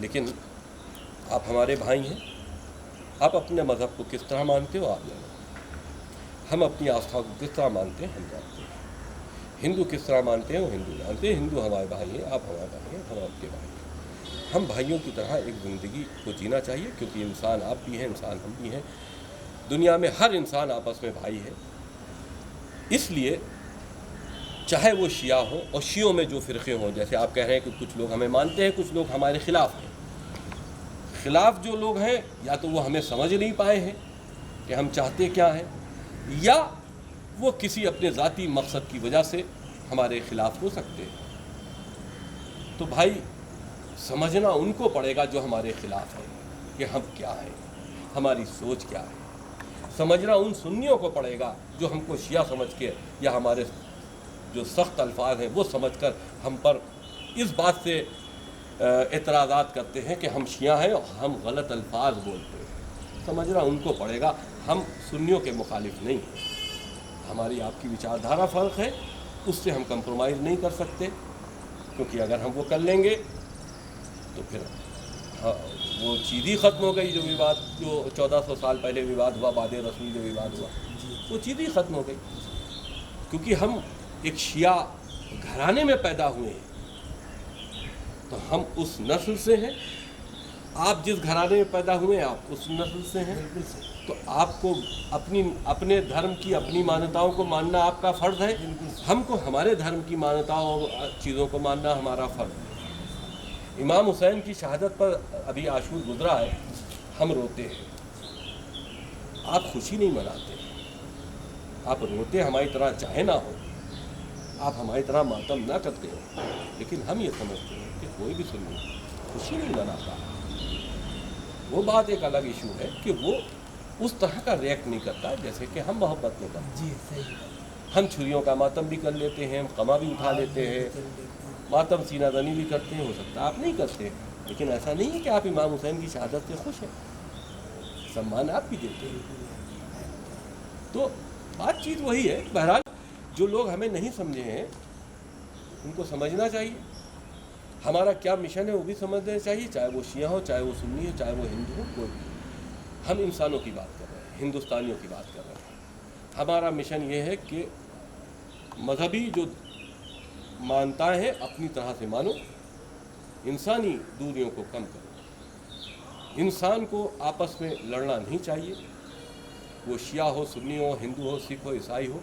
लेकिन आप हमारे भाई हैं। आप अपने मज़हब को किस तरह मानते हो आप जानो, हम अपनी आस्था को किस तरह मानते हैं हम जानते हैं। हिंदू किस तरह मानते हैं वो हिंदू जानते हैं। हिंदू हमारे भाई हैं, आप हमारे भाई हैं, हम आपके भाई हैं। हम भाइयों की तरह एक ज़िंदगी को जीना चाहिए, क्योंकि इंसान आप भी हैं, इंसान हम भी हैं। दुनिया में हर इंसान आपस में भाई है। इसलिए चाहे वो शिया हो, और शियों में जो फ़िरक़े हों, जैसे आप कह रहे हैं कि कुछ लोग हमें मानते हैं, कुछ लोग हमारे ख़िलाफ़ हैं। ख़िलाफ़ जो लोग हैं, या तो वो हमें समझ नहीं पाए हैं कि हम चाहते क्या हैं, या वो किसी अपने ज़ाती मकसद की वजह से हमारे ख़िलाफ़ हो सकते हैं। तो भाई समझना उनको पड़ेगा जो हमारे ख़िलाफ़ है कि हम क्या हैं, हमारी सोच क्या है। समझना उन सुन्नियों को पड़ेगा जो हमको शिया समझ के या हमारे जो सख्त अल्फाज हैं वो समझकर हम पर इस बात से एतराज़ात करते हैं कि हम शिया हैं और हम गलत अल्फाज बोलते हैं। समझना उनको पड़ेगा, हम सुन्नियों के मुखालिफ नहीं हैं। हमारी आपकी विचारधारा फ़र्क है, उससे हम कंप्रोमाइज़ नहीं कर सकते, क्योंकि अगर हम वो कर लेंगे तो फिर वो चीज़ ही ख़त्म हो गई। जो विवाद जो 1400 साल पहले विवाद हुआ, बाद रसूल जो विवाद हुआ, वो चीज़ ही ख़त्म हो गई, क्योंकि हम एक शिया घराने में पैदा हुए हैं, तो हम उस नस्ल से हैं। आप जिस घराने में पैदा हुए हैं आप उस नस्ल से हैं, तो आपको अपने धर्म की अपनी मान्यताओं को मानना आपका फ़र्ज़ है, हमको हमारे धर्म की मान्यताओं और चीज़ों को मानना हमारा फ़र्ज़ है। इमाम हुसैन की शहादत पर अभी आशूर गुजरा है, हम रोते हैं, आप खुशी नहीं मनाते, आप रोते हमारी तरह चाहे ना हो, आप हमारी तरह मातम ना करते हो, लेकिन हम ये समझते हैं कि कोई भी सुन्नी खुशी नहीं मनाता। वो बात एक अलग इशू है कि वो उस तरह का रिएक्ट नहीं करता जैसे कि हम मोहब्बत में करते। जी सही। हम छुरियों का मातम भी कर लेते हैं, कमा भी उठा लेते हैं, मातम सीना दनी भी करते हैं, हो सकता है आप नहीं करते, लेकिन ऐसा नहीं है कि आप इमाम हुसैन की शहादत से खुश हैं, सम्मान आप भी देते हैं। तो बातचीत वही है। बहरहाल जो लोग हमें नहीं समझे हैं उनको समझना चाहिए, हमारा क्या मिशन है वो भी समझना चाहिए, चाहे वो शिया हो, चाहे वो सुन्नी हो, चाहे वो हिंदू हो, कोई भी। हम इंसानों की बात कर रहे हैं, हिंदुस्तानियों की बात कर रहे हैं। हमारा मिशन ये है कि मजहबी जो मान्यताएं हैं अपनी तरह से मानो, इंसानी दूरियों को कम करो। इंसान को आपस में लड़ना नहीं चाहिए, वो शिया हो, सुन्नी हो, हिंदू हो, सिख हो, ईसाई हो।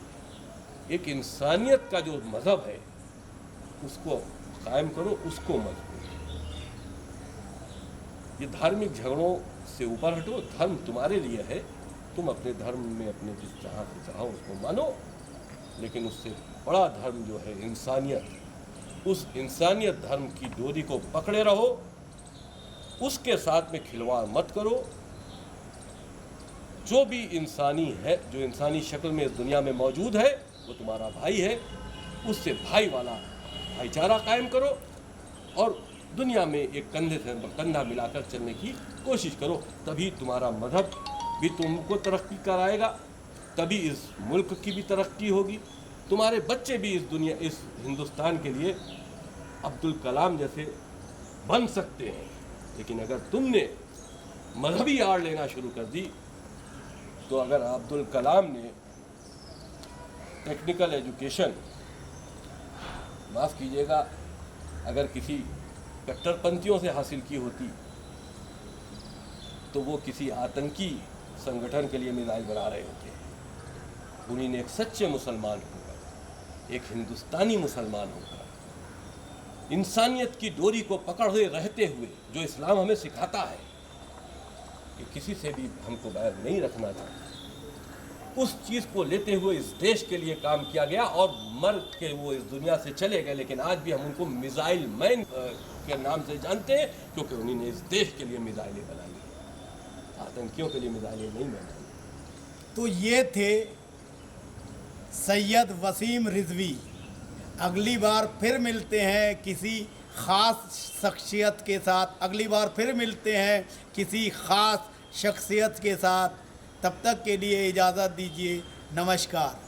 एक इंसानियत का जो मज़हब है उसको कायम करो, उसको मजबूत। ये धार्मिक झगड़ों से ऊपर हटो, धर्म तुम्हारे लिए है, तुम अपने धर्म में अपने जिस तरह से चाहो उसको मानो, लेकिन उससे बड़ा धर्म जो है इंसानियत, उस इंसानियत धर्म की डोरी को पकड़े रहो, उसके साथ में खिलवाड़ मत करो। जो भी इंसानी है, जो इंसानी शक्ल में इस दुनिया में मौजूद है, वो तुम्हारा भाई है। उससे भाई वाला भाईचारा कायम करो और दुनिया में एक कंधे से कंधा मिलाकर चलने की कोशिश करो। तभी तुम्हारा मजहब भी तुमको तरक्की कराएगा, तभी इस मुल्क की भी तरक्की होगी, तुम्हारे बच्चे भी इस हिंदुस्तान के लिए अब्दुल कलाम जैसे बन सकते हैं। लेकिन अगर तुमने मजहबी आड़ लेना शुरू कर दी, तो अगर अब्दुल कलाम ने टेक्निकल एजुकेशन, माफ़ कीजिएगा, अगर किसी कट्टरपंथियों से हासिल की होती तो वो किसी आतंकी संगठन के लिए मिसाइल बना रहे होते। उन्हीं ने एक सच्चे मुसलमान होकर, एक हिंदुस्तानी मुसलमान होकर, इंसानियत की डोरी को पकड़े रहते हुए, जो इस्लाम हमें सिखाता है कि किसी से भी हमको बैर नहीं रखना चाहिए, उस चीज़ को लेते हुए इस देश के लिए काम किया गया और मर के वो इस दुनिया से चले गए। लेकिन आज भी हम उनको मिसाइल मैन के नाम से जानते हैं, क्योंकि उन्होंने इस देश के लिए मिसाइलें बनाई हैं, आतंकियों के लिए मिसाइलें नहीं बनाई। तो ये थे सैयद वसीम रिजवी। अगली बार फिर मिलते हैं किसी ख़ास शख्सियत के साथ, अगली बार फिर मिलते हैं किसी ख़ास शख्सियत के साथ। तब तक के लिए इजाज़त दीजिए। नमस्कार।